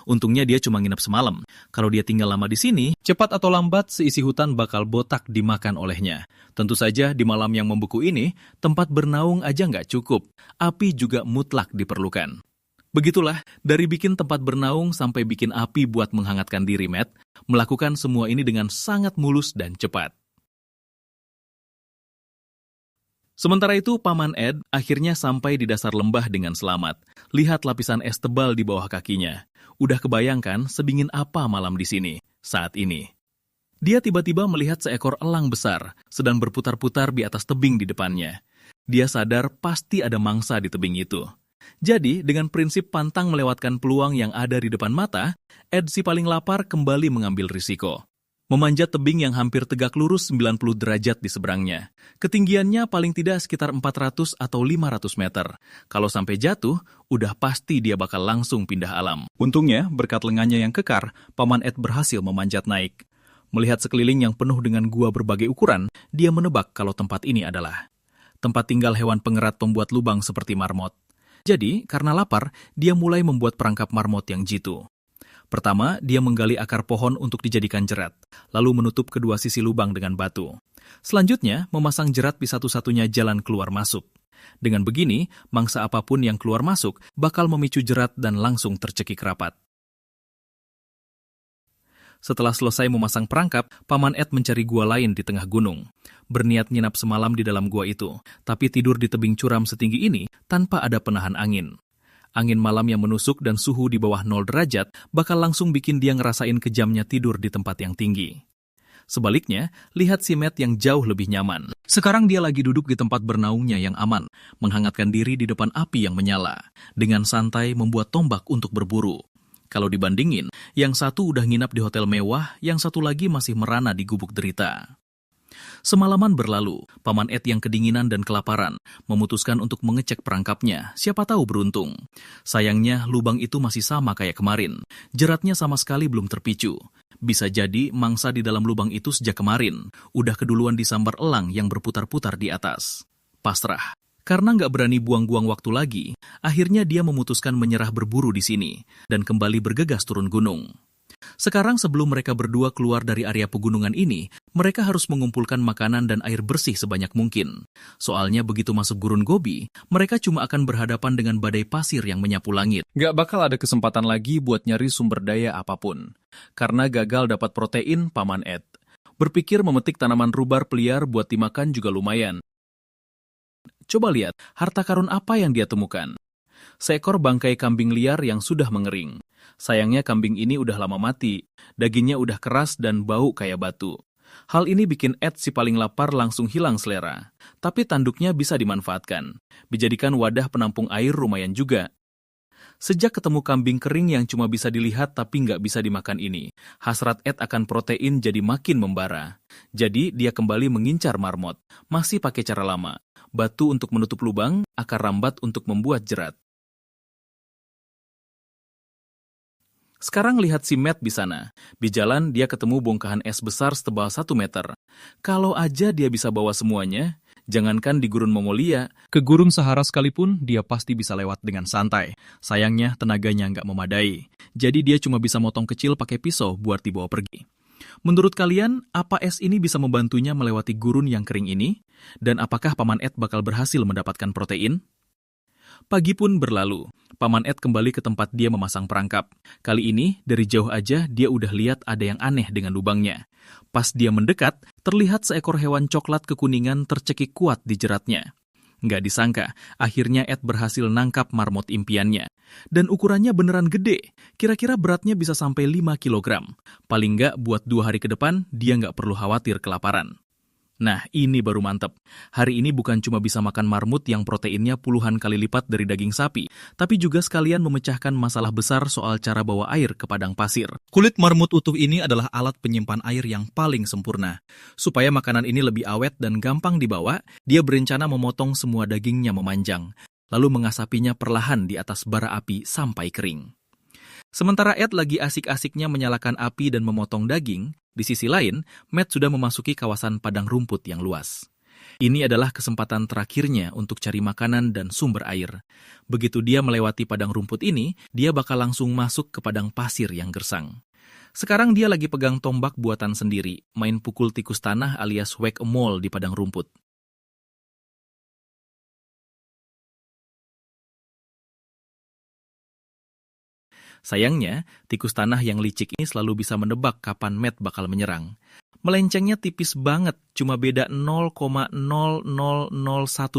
Untungnya dia cuma nginep semalam. Kalau dia tinggal lama di sini, cepat atau lambat seisi hutan bakal botak dimakan olehnya. Tentu saja di malam yang membeku ini, tempat bernaung aja nggak cukup. Api juga mutlak diperlukan. Begitulah, dari bikin tempat bernaung sampai bikin api buat menghangatkan diri Matt, melakukan semua ini dengan sangat mulus dan cepat. Sementara itu, Paman Ed akhirnya sampai di dasar lembah dengan selamat. Lihat lapisan es tebal di bawah kakinya. Udah kebayangkan sedingin apa malam di sini, saat ini. Dia tiba-tiba melihat seekor elang besar, sedang berputar-putar di atas tebing di depannya. Dia sadar pasti ada mangsa di tebing itu. Jadi, dengan prinsip pantang melewatkan peluang yang ada di depan mata, Ed si paling lapar kembali mengambil risiko. Memanjat tebing yang hampir tegak lurus 90 derajat di seberangnya. Ketinggiannya paling tidak sekitar 400 atau 500 meter. Kalau sampai jatuh, udah pasti dia bakal langsung pindah alam. Untungnya, berkat lengannya yang kekar, Paman Ed berhasil memanjat naik. Melihat sekeliling yang penuh dengan gua berbagai ukuran, dia menebak kalau tempat ini adalah tempat tinggal hewan pengerat pembuat lubang seperti marmot. Jadi, karena lapar, dia mulai membuat perangkap marmot yang jitu. Pertama, dia menggali akar pohon untuk dijadikan jerat, lalu menutup kedua sisi lubang dengan batu. Selanjutnya, memasang jerat di satu-satunya jalan keluar masuk. Dengan begini, mangsa apapun yang keluar masuk bakal memicu jerat dan langsung tercekik rapat. Setelah selesai memasang perangkap, Paman Ed mencari gua lain di tengah gunung. Berniat nginap semalam di dalam gua itu, tapi tidur di tebing curam setinggi ini tanpa ada penahan angin. Angin malam yang menusuk dan suhu di bawah 0 derajat bakal langsung bikin dia ngerasain kejamnya tidur di tempat yang tinggi. Sebaliknya, lihat si Matt yang jauh lebih nyaman. Sekarang dia lagi duduk di tempat bernaungnya yang aman, menghangatkan diri di depan api yang menyala, dengan santai membuat tombak untuk berburu. Kalau dibandingin, yang satu udah nginap di hotel mewah, yang satu lagi masih merana di gubuk derita. Semalaman berlalu, Paman Ed yang kedinginan dan kelaparan memutuskan untuk mengecek perangkapnya, siapa tahu beruntung. Sayangnya, lubang itu masih sama kayak kemarin. Jeratnya sama sekali belum terpicu. Bisa jadi mangsa di dalam lubang itu sejak kemarin, udah keduluan disambar elang yang berputar-putar di atas. Pasrah. Karena nggak berani buang-buang waktu lagi, akhirnya dia memutuskan menyerah berburu di sini dan kembali bergegas turun gunung. Sekarang sebelum mereka berdua keluar dari area pegunungan ini, mereka harus mengumpulkan makanan dan air bersih sebanyak mungkin. Soalnya begitu masuk gurun Gobi, mereka cuma akan berhadapan dengan badai pasir yang menyapu langit. Gak bakal ada kesempatan lagi buat nyari sumber daya apapun. Karena gagal dapat protein, Paman Ed berpikir memetik tanaman rubar peliar buat dimakan juga lumayan. Coba lihat, harta karun apa yang dia temukan. Seekor bangkai kambing liar yang sudah mengering. Sayangnya kambing ini udah lama mati, dagingnya udah keras dan bau kayak batu. Hal ini bikin Ed si paling lapar langsung hilang selera. Tapi tanduknya bisa dimanfaatkan. Dijadikan wadah penampung air lumayan juga. Sejak ketemu kambing kering yang cuma bisa dilihat tapi nggak bisa dimakan ini, hasrat Ed akan protein jadi makin membara. Jadi dia kembali mengincar marmot, masih pakai cara lama. Batu untuk menutup lubang, akar rambat untuk membuat jerat. Sekarang lihat si Matt di sana. Di jalan dia ketemu bongkahan es besar setebal 1 meter. Kalau aja dia bisa bawa semuanya, jangankan di gurun Mongolia, ke gurun Sahara sekalipun dia pasti bisa lewat dengan santai. Sayangnya tenaganya nggak memadai. Jadi dia cuma bisa motong kecil pakai pisau buat dibawa pergi. Menurut kalian, apa es ini bisa membantunya melewati gurun yang kering ini? Dan apakah Paman Ed bakal berhasil mendapatkan protein? Pagi pun berlalu. Paman Ed kembali ke tempat dia memasang perangkap. Kali ini, dari jauh aja dia udah lihat ada yang aneh dengan lubangnya. Pas dia mendekat, terlihat seekor hewan coklat kekuningan tercekik kuat di jeratnya. Nggak disangka, akhirnya Ed berhasil nangkap marmot impiannya. Dan ukurannya beneran gede, kira-kira beratnya bisa sampai 5 kilogram. Paling nggak buat 2 hari ke depan, dia nggak perlu khawatir kelaparan. Nah, ini baru mantep. Hari ini bukan cuma bisa makan marmut yang proteinnya puluhan kali lipat dari daging sapi, tapi juga sekalian memecahkan masalah besar soal cara bawa air ke padang pasir. Kulit marmut utuh ini adalah alat penyimpan air yang paling sempurna. Supaya makanan ini lebih awet dan gampang dibawa, dia berencana memotong semua dagingnya memanjang, lalu mengasapinya perlahan di atas bara api sampai kering. Sementara Ed lagi asik-asiknya menyalakan api dan memotong daging, di sisi lain, Matt sudah memasuki kawasan padang rumput yang luas. Ini adalah kesempatan terakhirnya untuk cari makanan dan sumber air. Begitu dia melewati padang rumput ini, dia bakal langsung masuk ke padang pasir yang gersang. Sekarang dia lagi pegang tombak buatan sendiri, main pukul tikus tanah alias whack-a-mole di padang rumput. Sayangnya, tikus tanah yang licik ini selalu bisa menebak kapan Matt bakal menyerang. Melencengnya tipis banget, cuma beda 0,0001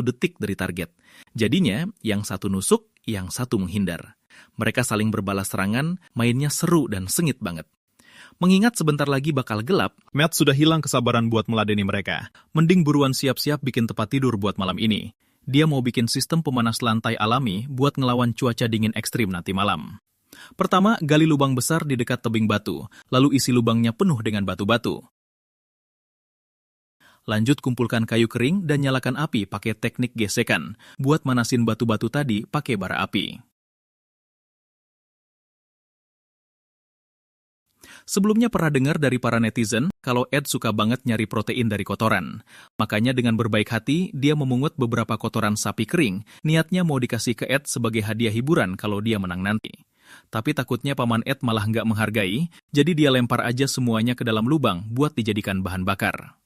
detik dari target. Jadinya, yang satu nusuk, yang satu menghindar. Mereka saling berbalas serangan, mainnya seru dan sengit banget. Mengingat sebentar lagi bakal gelap, Matt sudah hilang kesabaran buat meladeni mereka. Mending buruan siap-siap bikin tempat tidur buat malam ini. Dia mau bikin sistem pemanas lantai alami buat ngelawan cuaca dingin ekstrim nanti malam. Pertama, gali lubang besar di dekat tebing batu, lalu isi lubangnya penuh dengan batu-batu. Lanjut kumpulkan kayu kering dan nyalakan api pakai teknik gesekan, buat manasin batu-batu tadi pakai bara api. Sebelumnya pernah dengar dari para netizen kalau Ed suka banget nyari protein dari kotoran. Makanya dengan berbaik hati, dia memungut beberapa kotoran sapi kering, niatnya mau dikasih ke Ed sebagai hadiah hiburan kalau dia menang nanti. Tapi takutnya Paman Ed malah nggak menghargai, jadi dia lempar aja semuanya ke dalam lubang buat dijadikan bahan bakar.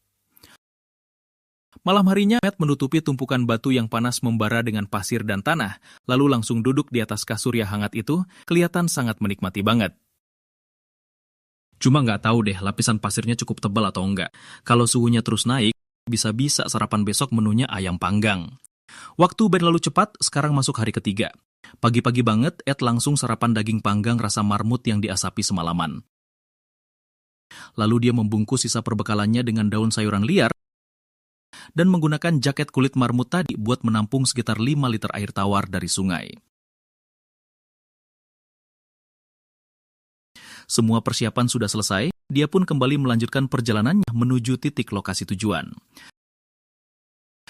Malam harinya, Matt menutupi tumpukan batu yang panas membara dengan pasir dan tanah, lalu langsung duduk di atas kasur yang hangat itu, kelihatan sangat menikmati banget. Cuma nggak tahu deh lapisan pasirnya cukup tebal atau enggak. Kalau suhunya terus naik, bisa-bisa sarapan besok menunya ayam panggang. Waktu berlalu cepat, sekarang masuk hari ketiga. Pagi-pagi banget, Ed langsung sarapan daging panggang rasa marmut yang diasapi semalaman. Lalu dia membungkus sisa perbekalannya dengan daun sayuran liar dan menggunakan jaket kulit marmut tadi buat menampung sekitar 5 liter air tawar dari sungai. Semua persiapan sudah selesai, dia pun kembali melanjutkan perjalanannya menuju titik lokasi tujuan.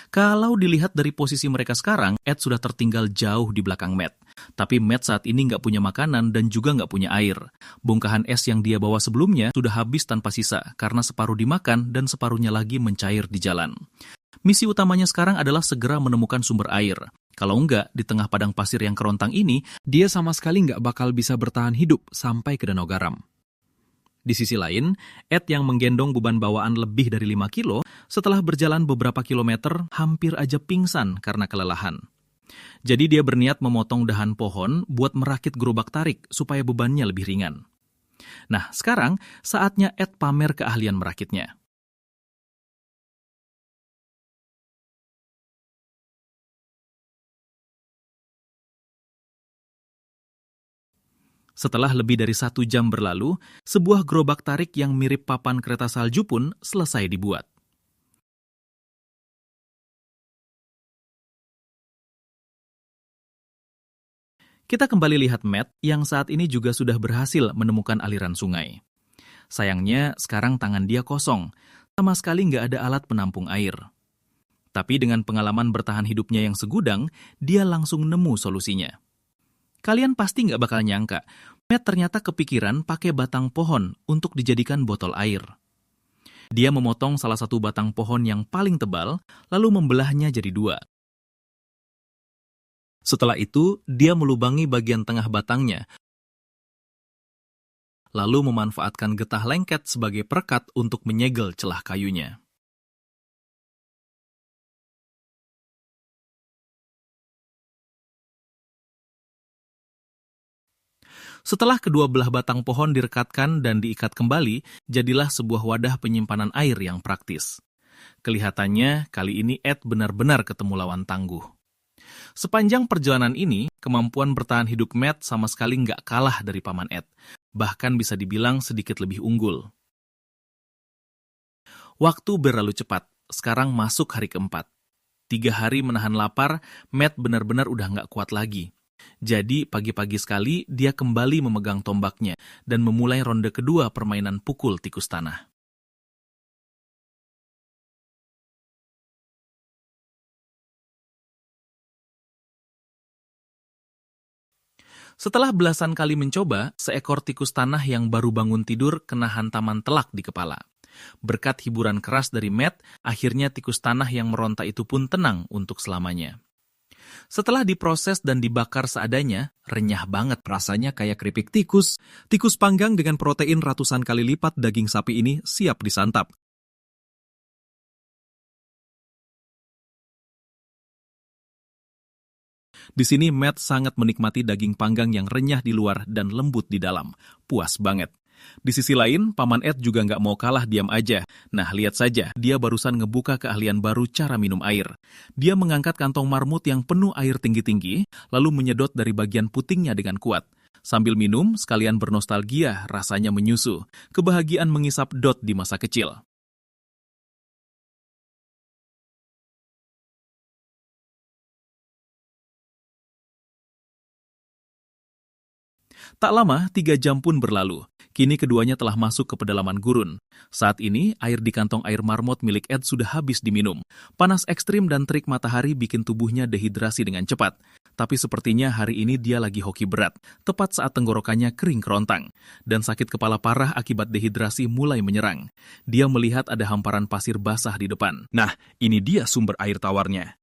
Kalau dilihat dari posisi mereka sekarang, Ed sudah tertinggal jauh di belakang Matt. Tapi Matt saat ini nggak punya makanan dan juga nggak punya air. Bongkahan es yang dia bawa sebelumnya sudah habis tanpa sisa, karena separuh dimakan dan separuhnya lagi mencair di jalan. Misi utamanya sekarang adalah segera menemukan sumber air. Kalau enggak, di tengah padang pasir yang kerontang ini, dia sama sekali nggak bakal bisa bertahan hidup sampai ke Danau Garam. Di sisi lain, Ed yang menggendong beban bawaan lebih dari 5 kilo, setelah berjalan beberapa kilometer, hampir aja pingsan karena kelelahan. Jadi dia berniat memotong dahan pohon buat merakit gerobak tarik supaya bebannya lebih ringan. Nah, sekarang saatnya Ed pamer keahlian merakitnya. Setelah lebih dari 1 jam berlalu, sebuah gerobak tarik yang mirip papan kereta salju pun selesai dibuat. Kita kembali lihat Matt yang saat ini juga sudah berhasil menemukan aliran sungai. Sayangnya, sekarang tangan dia kosong, sama sekali nggak ada alat penampung air. Tapi dengan pengalaman bertahan hidupnya yang segudang, dia langsung nemu solusinya. Kalian pasti nggak bakal nyangka, Matt ternyata kepikiran pakai batang pohon untuk dijadikan botol air. Dia memotong salah satu batang pohon yang paling tebal, lalu membelahnya jadi 2. Setelah itu, dia melubangi bagian tengah batangnya, lalu memanfaatkan getah lengket sebagai perekat untuk menyegel celah kayunya. Setelah kedua belah batang pohon direkatkan dan diikat kembali, jadilah sebuah wadah penyimpanan air yang praktis. Kelihatannya, kali ini Ed benar-benar ketemu lawan tangguh. Sepanjang perjalanan ini, kemampuan bertahan hidup Matt sama sekali nggak kalah dari paman Ed. Bahkan bisa dibilang sedikit lebih unggul. Waktu berlalu cepat, sekarang masuk hari keempat. 3 hari menahan lapar, Matt benar-benar udah nggak kuat lagi. Jadi pagi-pagi sekali dia kembali memegang tombaknya dan memulai ronde kedua permainan pukul tikus tanah. Setelah belasan kali mencoba, seekor tikus tanah yang baru bangun tidur kena hantaman telak di kepala. Berkat hiburan keras dari Matt, akhirnya tikus tanah yang meronta itu pun tenang untuk selamanya. Setelah diproses dan dibakar seadanya, renyah banget rasanya kayak keripik tikus. Tikus panggang dengan protein ratusan kali lipat daging sapi ini siap disantap. Di sini Matt sangat menikmati daging panggang yang renyah di luar dan lembut di dalam. Puas banget. Di sisi lain, Paman Ed juga nggak mau kalah diam aja. Nah, lihat saja, dia barusan ngebuka keahlian baru cara minum air. Dia mengangkat kantong marmut yang penuh air tinggi-tinggi, lalu menyedot dari bagian putingnya dengan kuat. Sambil minum, sekalian bernostalgia, rasanya menyusu. Kebahagiaan mengisap Dot di masa kecil. Tak lama, 3 jam pun berlalu. Kini keduanya telah masuk ke pedalaman gurun. Saat ini, air di kantong air marmot milik Ed sudah habis diminum. Panas ekstrim dan terik matahari bikin tubuhnya dehidrasi dengan cepat. Tapi sepertinya hari ini dia lagi hoki berat, tepat saat tenggorokannya kering kerontang. Dan sakit kepala parah akibat dehidrasi mulai menyerang. Dia melihat ada hamparan pasir basah di depan. Nah, ini dia sumber air tawarnya.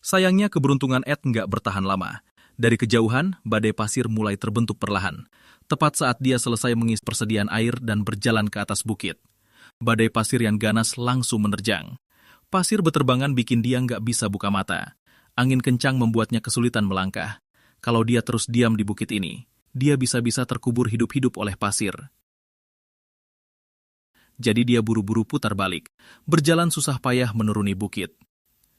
Sayangnya keberuntungan Ed nggak bertahan lama. Dari kejauhan, badai pasir mulai terbentuk perlahan. Tepat saat dia selesai mengisi persediaan air dan berjalan ke atas bukit. Badai pasir yang ganas langsung menerjang. Pasir beterbangan bikin dia nggak bisa buka mata. Angin kencang membuatnya kesulitan melangkah. Kalau dia terus diam di bukit ini, dia bisa-bisa terkubur hidup-hidup oleh pasir. Jadi dia buru-buru putar balik, berjalan susah payah menuruni bukit.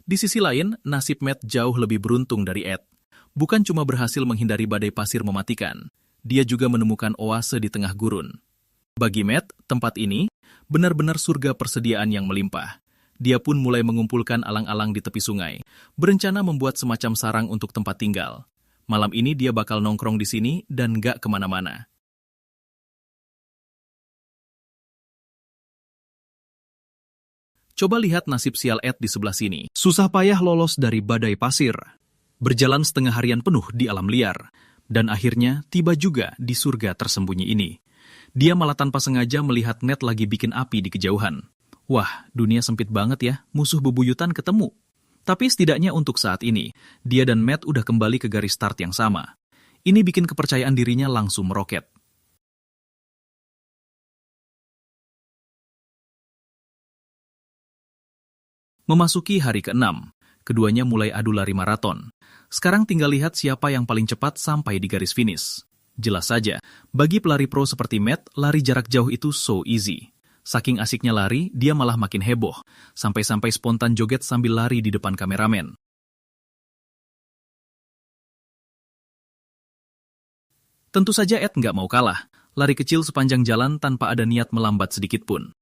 Di sisi lain, nasib Matt jauh lebih beruntung dari Ed. Bukan cuma berhasil menghindari badai pasir mematikan, dia juga menemukan oase di tengah gurun. Bagi Matt, tempat ini benar-benar surga persediaan yang melimpah. Dia pun mulai mengumpulkan alang-alang di tepi sungai, berencana membuat semacam sarang untuk tempat tinggal. Malam ini dia bakal nongkrong di sini dan gak kemana-mana. Coba lihat nasib sial Ed di sebelah sini. Susah payah lolos dari badai pasir. Berjalan setengah harian penuh di alam liar. Dan akhirnya tiba juga di surga tersembunyi ini. Dia malah tanpa sengaja melihat Ned lagi bikin api di kejauhan. Wah, dunia sempit banget ya, musuh bebuyutan ketemu. Tapi setidaknya untuk saat ini, dia dan Matt udah kembali ke garis start yang sama. Ini bikin kepercayaan dirinya langsung meroket. Memasuki hari ke-6, keduanya mulai adu lari maraton. Sekarang tinggal lihat siapa yang paling cepat sampai di garis finish. Jelas saja, bagi pelari pro seperti Matt, lari jarak jauh itu so easy. Saking asiknya lari, dia malah makin heboh, sampai-sampai spontan joget sambil lari di depan kameramen. Tentu saja Ed nggak mau kalah, lari kecil sepanjang jalan tanpa ada niat melambat sedikit pun.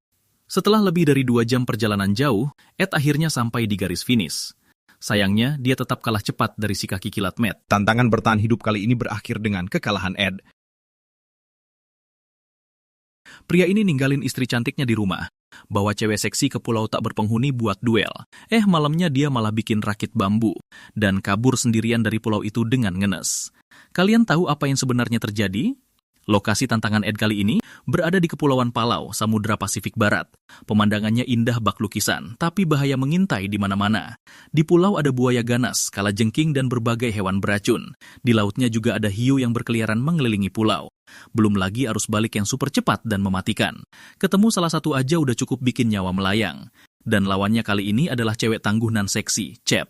Setelah lebih dari 2 jam perjalanan jauh, Ed akhirnya sampai di garis finish. Sayangnya, dia tetap kalah cepat dari si kaki kilat Matt. Tantangan bertahan hidup kali ini berakhir dengan kekalahan Ed. Pria ini ninggalin istri cantiknya di rumah, bawa cewek seksi ke pulau tak berpenghuni buat duel. Malamnya dia malah bikin rakit bambu, dan kabur sendirian dari pulau itu dengan ngenes. Kalian tahu apa yang sebenarnya terjadi? Lokasi tantangan Ed kali ini berada di Kepulauan Palau, Samudra Pasifik Barat. Pemandangannya indah bak lukisan, tapi bahaya mengintai di mana-mana. Di pulau ada buaya ganas, kalajengking, dan berbagai hewan beracun. Di lautnya juga ada hiu yang berkeliaran mengelilingi pulau. Belum lagi arus balik yang super cepat dan mematikan. Ketemu salah satu aja udah cukup bikin nyawa melayang. Dan lawannya kali ini adalah cewek tangguh nan seksi, Chad.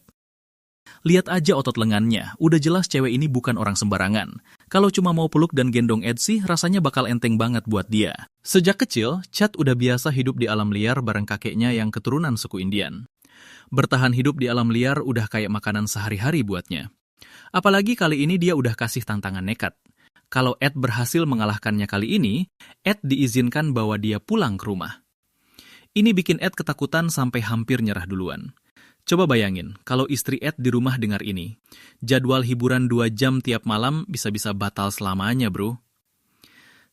Lihat aja otot lengannya, udah jelas cewek ini bukan orang sembarangan. Kalau cuma mau peluk dan gendong Ed sih, rasanya bakal enteng banget buat dia. Sejak kecil, Chad udah biasa hidup di alam liar bareng kakeknya yang keturunan suku Indian. Bertahan hidup di alam liar udah kayak makanan sehari-hari buatnya. Apalagi kali ini dia udah kasih tantangan nekat. Kalau Ed berhasil mengalahkannya kali ini, Ed diizinkan bawa dia pulang ke rumah. Ini bikin Ed ketakutan sampai hampir nyerah duluan. Coba bayangin, kalau istri Ed di rumah dengar ini. Jadwal hiburan 2 jam tiap malam bisa-bisa batal selamanya, bro.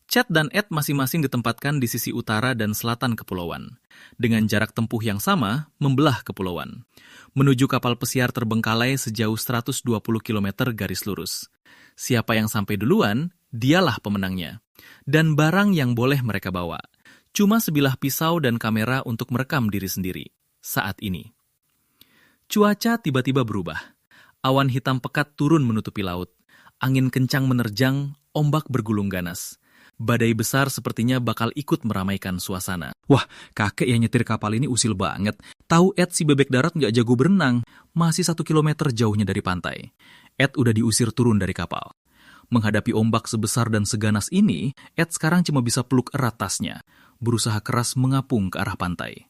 Chad dan Ed masing-masing ditempatkan di sisi utara dan selatan kepulauan. Dengan jarak tempuh yang sama, membelah kepulauan. Menuju kapal pesiar terbengkalai sejauh 120 km garis lurus. Siapa yang sampai duluan, dialah pemenangnya. Dan barang yang boleh mereka bawa. Cuma sebilah pisau dan kamera untuk merekam diri sendiri. Saat ini. Cuaca tiba-tiba berubah. Awan hitam pekat turun menutupi laut. Angin kencang menerjang, ombak bergulung ganas. Badai besar sepertinya bakal ikut meramaikan suasana. Wah, kakek yang nyetir kapal ini usil banget. Tahu Ed si bebek darat nggak jago berenang. Masih 1 kilometer jauhnya dari pantai. Ed udah diusir turun dari kapal. Menghadapi ombak sebesar dan seganas ini, Ed sekarang cuma bisa peluk erat tasnya. Berusaha keras mengapung ke arah pantai.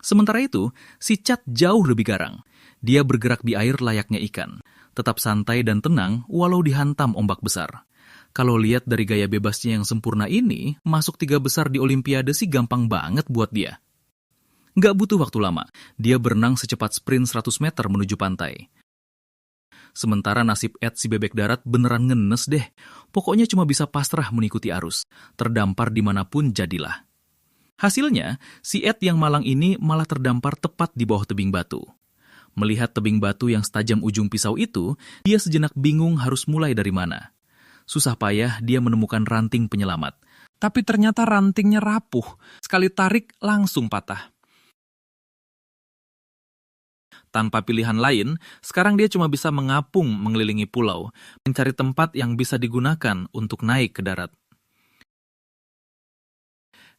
Sementara itu, si Chad jauh lebih garang. Dia bergerak di air layaknya ikan, tetap santai dan tenang walau dihantam ombak besar. Kalau lihat dari gaya bebasnya yang sempurna ini, masuk 3 besar di Olimpiade sih gampang banget buat dia. Nggak butuh waktu lama, dia berenang secepat sprint 100 meter menuju pantai. Sementara nasib Ed si bebek darat beneran ngenes deh. Pokoknya cuma bisa pasrah mengikuti arus, terdampar dimanapun jadilah. Hasilnya, si Ed yang malang ini malah terdampar tepat di bawah tebing batu. Melihat tebing batu yang setajam ujung pisau itu, dia sejenak bingung harus mulai dari mana. Susah payah dia menemukan ranting penyelamat. Tapi ternyata rantingnya rapuh. Sekali tarik langsung patah. Tanpa pilihan lain, sekarang dia cuma bisa mengapung mengelilingi pulau, mencari tempat yang bisa digunakan untuk naik ke darat.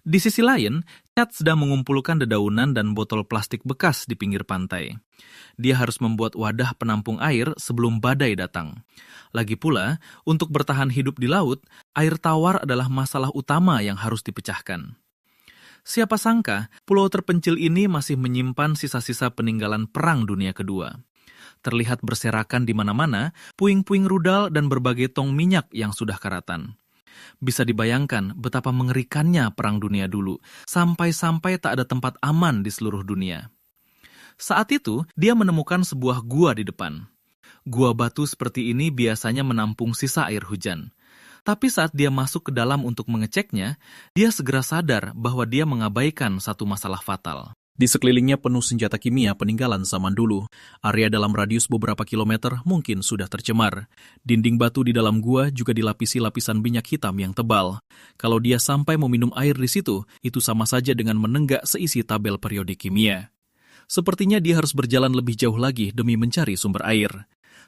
Di sisi lain, Chad sedang mengumpulkan dedaunan dan botol plastik bekas di pinggir pantai. Dia harus membuat wadah penampung air sebelum badai datang. Lagi pula, untuk bertahan hidup di laut, air tawar adalah masalah utama yang harus dipecahkan. Siapa sangka, pulau terpencil ini masih menyimpan sisa-sisa peninggalan Perang Dunia Kedua. Terlihat berserakan di mana-mana, puing-puing rudal dan berbagai tong minyak yang sudah karatan. Bisa dibayangkan betapa mengerikannya Perang Dunia dulu, sampai-sampai tak ada tempat aman di seluruh dunia. Saat itu, dia menemukan sebuah gua di depan. Gua batu seperti ini biasanya menampung sisa air hujan. Tapi saat dia masuk ke dalam untuk mengeceknya, dia segera sadar bahwa dia mengabaikan satu masalah fatal. Di sekelilingnya penuh senjata kimia peninggalan zaman dulu. Area dalam radius beberapa kilometer mungkin sudah tercemar. Dinding batu di dalam gua juga dilapisi lapisan minyak hitam yang tebal. Kalau dia sampai meminum air di situ, itu sama saja dengan menenggak seisi tabel periodik kimia. Sepertinya dia harus berjalan lebih jauh lagi demi mencari sumber air.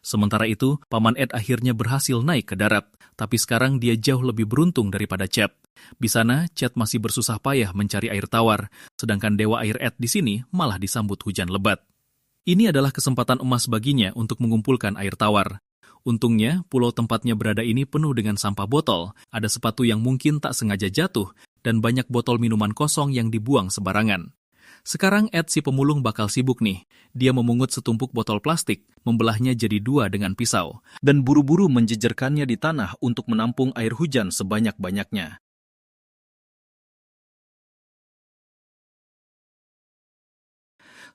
Sementara itu, Paman Ed akhirnya berhasil naik ke darat, tapi sekarang dia jauh lebih beruntung daripada Chad. Di sana, Chad masih bersusah payah mencari air tawar, sedangkan Dewa Air Ed di sini malah disambut hujan lebat. Ini adalah kesempatan emas baginya untuk mengumpulkan air tawar. Untungnya, pulau tempatnya berada ini penuh dengan sampah botol, ada sepatu yang mungkin tak sengaja jatuh, dan banyak botol minuman kosong yang dibuang sembarangan. Sekarang Ed si pemulung bakal sibuk nih. Dia memungut setumpuk botol plastik, membelahnya jadi 2 dengan pisau, dan buru-buru menjejerkannya di tanah untuk menampung air hujan sebanyak-banyaknya.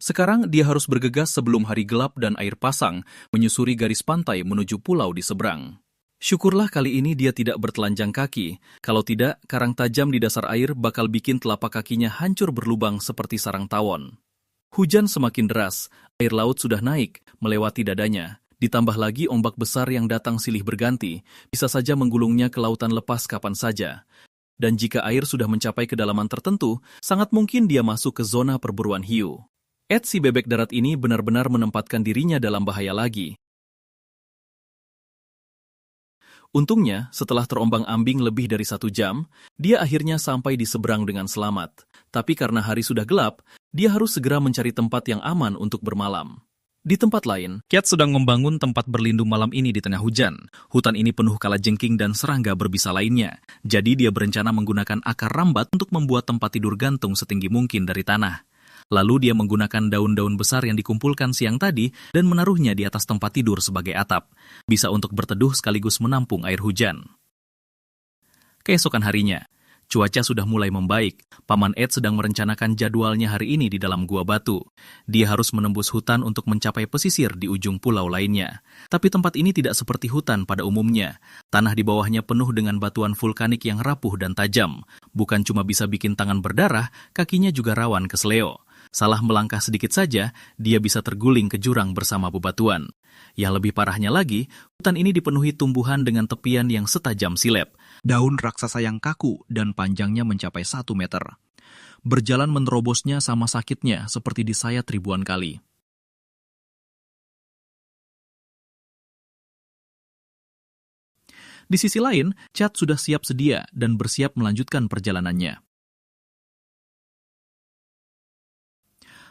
Sekarang dia harus bergegas sebelum hari gelap dan air pasang, menyusuri garis pantai menuju pulau di seberang. Syukurlah kali ini dia tidak bertelanjang kaki. Kalau tidak, karang tajam di dasar air bakal bikin telapak kakinya hancur berlubang seperti sarang tawon. Hujan semakin deras, air laut sudah naik, melewati dadanya. Ditambah lagi ombak besar yang datang silih berganti, bisa saja menggulungnya ke lautan lepas kapan saja. Dan jika air sudah mencapai kedalaman tertentu, sangat mungkin dia masuk ke zona perburuan hiu. Ed si bebek darat ini benar-benar menempatkan dirinya dalam bahaya lagi. Untungnya, setelah terombang-ambing lebih dari 1 jam, dia akhirnya sampai di seberang dengan selamat. Tapi karena hari sudah gelap, dia harus segera mencari tempat yang aman untuk bermalam. Di tempat lain, Chad sedang membangun tempat berlindung malam ini di tengah hujan. Hutan ini penuh kalajengking dan serangga berbisa lainnya. Jadi dia berencana menggunakan akar rambat untuk membuat tempat tidur gantung setinggi mungkin dari tanah. Lalu dia menggunakan daun-daun besar yang dikumpulkan siang tadi dan menaruhnya di atas tempat tidur sebagai atap. Bisa untuk berteduh sekaligus menampung air hujan. Keesokan harinya, cuaca sudah mulai membaik. Paman Ed sedang merencanakan jadwalnya hari ini di dalam gua batu. Dia harus menembus hutan untuk mencapai pesisir di ujung pulau lainnya. Tapi tempat ini tidak seperti hutan pada umumnya. Tanah di bawahnya penuh dengan batuan vulkanik yang rapuh dan tajam. Bukan cuma bisa bikin tangan berdarah, kakinya juga rawan kesleo. Salah melangkah sedikit saja, dia bisa terguling ke jurang bersama bebatuan. Yang lebih parahnya lagi, hutan ini dipenuhi tumbuhan dengan tepian yang setajam silep. Daun raksasa yang kaku dan panjangnya mencapai 1 meter. Berjalan menerobosnya sama sakitnya seperti disayat ribuan kali. Di sisi lain, Chad sudah siap sedia dan bersiap melanjutkan perjalanannya.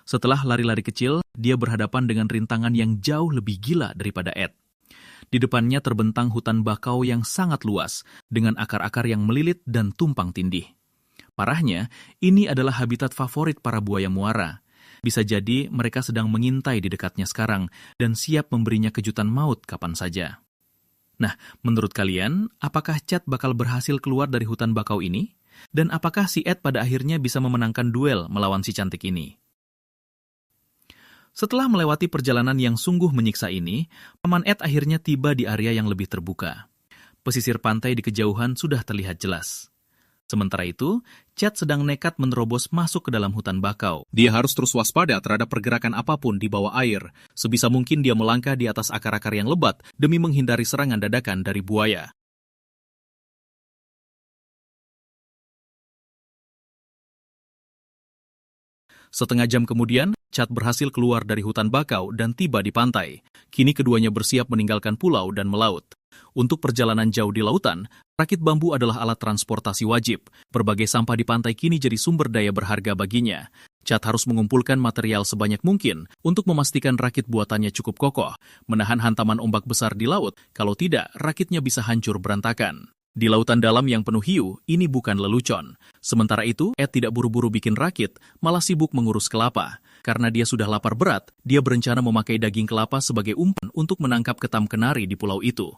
Setelah lari-lari kecil, dia berhadapan dengan rintangan yang jauh lebih gila daripada Ed. Di depannya terbentang hutan bakau yang sangat luas, dengan akar-akar yang melilit dan tumpang tindih. Parahnya, ini adalah habitat favorit para buaya muara. Bisa jadi mereka sedang mengintai di dekatnya sekarang, dan siap memberinya kejutan maut kapan saja. Nah, menurut kalian, apakah Chad bakal berhasil keluar dari hutan bakau ini? Dan apakah si Ed pada akhirnya bisa memenangkan duel melawan si cantik ini? Setelah melewati perjalanan yang sungguh menyiksa ini, Paman Ed akhirnya tiba di area yang lebih terbuka. Pesisir pantai di kejauhan sudah terlihat jelas. Sementara itu, Chad sedang nekat menerobos masuk ke dalam hutan bakau. Dia harus terus waspada terhadap pergerakan apapun di bawah air. Sebisa mungkin dia melangkah di atas akar-akar yang lebat demi menghindari serangan dadakan dari buaya. Setengah jam kemudian, Chad berhasil keluar dari hutan bakau dan tiba di pantai. Kini keduanya bersiap meninggalkan pulau dan melaut. Untuk perjalanan jauh di lautan, rakit bambu adalah alat transportasi wajib. Berbagai sampah di pantai kini jadi sumber daya berharga baginya. Chad harus mengumpulkan material sebanyak mungkin untuk memastikan rakit buatannya cukup kokoh, menahan hantaman ombak besar di laut. Kalau tidak, rakitnya bisa hancur berantakan. Di lautan dalam yang penuh hiu, ini bukan lelucon. Sementara itu, Ed tidak buru-buru bikin rakit, malah sibuk mengurus kelapa. Karena dia sudah lapar berat, dia berencana memakai daging kelapa sebagai umpan untuk menangkap ketam kenari di pulau itu.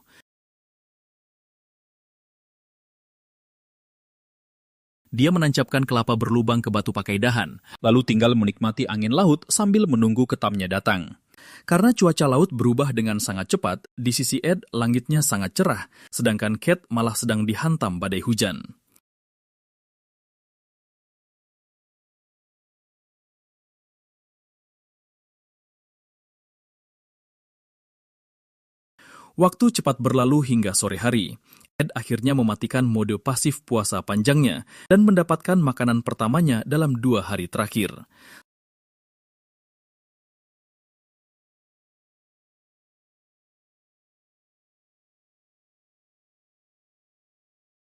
Dia menancapkan kelapa berlubang ke batu pakai dahan, lalu tinggal menikmati angin laut sambil menunggu ketamnya datang. Karena cuaca laut berubah dengan sangat cepat, di sisi Ed langitnya sangat cerah, sedangkan Cat malah sedang dihantam badai hujan. Waktu cepat berlalu hingga sore hari. Ed akhirnya mematikan mode pasif puasa panjangnya dan mendapatkan makanan pertamanya dalam 2 hari terakhir.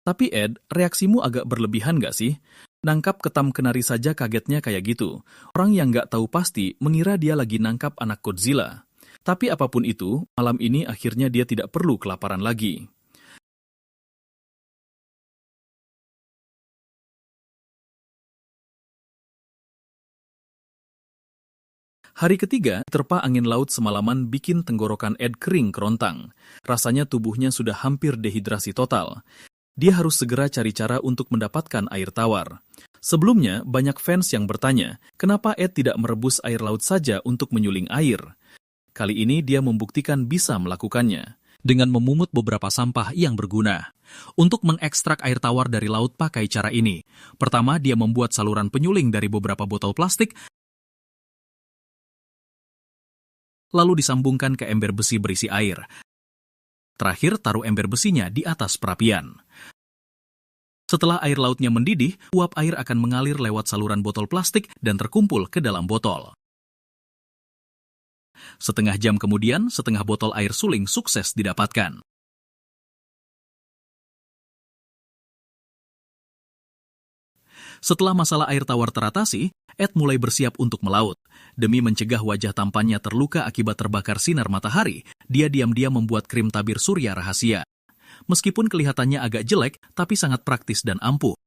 Tapi Ed, reaksimu agak berlebihan gak sih? Nangkap ketam kenari saja kagetnya kayak gitu. Orang yang gak tahu pasti mengira dia lagi nangkap anak Godzilla. Tapi apapun itu, malam ini akhirnya dia tidak perlu kelaparan lagi. Hari ketiga, terpa angin laut semalaman bikin tenggorokan Ed kering kerontang. Rasanya tubuhnya sudah hampir dehidrasi total. Dia harus segera cari cara untuk mendapatkan air tawar. Sebelumnya, banyak fans yang bertanya, kenapa Ed tidak merebus air laut saja untuk menyuling air? Kali ini dia membuktikan bisa melakukannya dengan memungut beberapa sampah yang berguna. Untuk mengekstrak air tawar dari laut pakai cara ini, pertama dia membuat saluran penyuling dari beberapa botol plastik, lalu disambungkan ke ember besi berisi air. Terakhir, taruh ember besinya di atas perapian. Setelah air lautnya mendidih, uap air akan mengalir lewat saluran botol plastik dan terkumpul ke dalam botol. Setengah jam kemudian, setengah botol air suling sukses didapatkan. Setelah masalah air tawar teratasi, Ed mulai bersiap untuk melaut. Demi mencegah wajah tampannya terluka akibat terbakar sinar matahari, dia diam-diam membuat krim tabir surya rahasia. Meskipun kelihatannya agak jelek, tapi sangat praktis dan ampuh.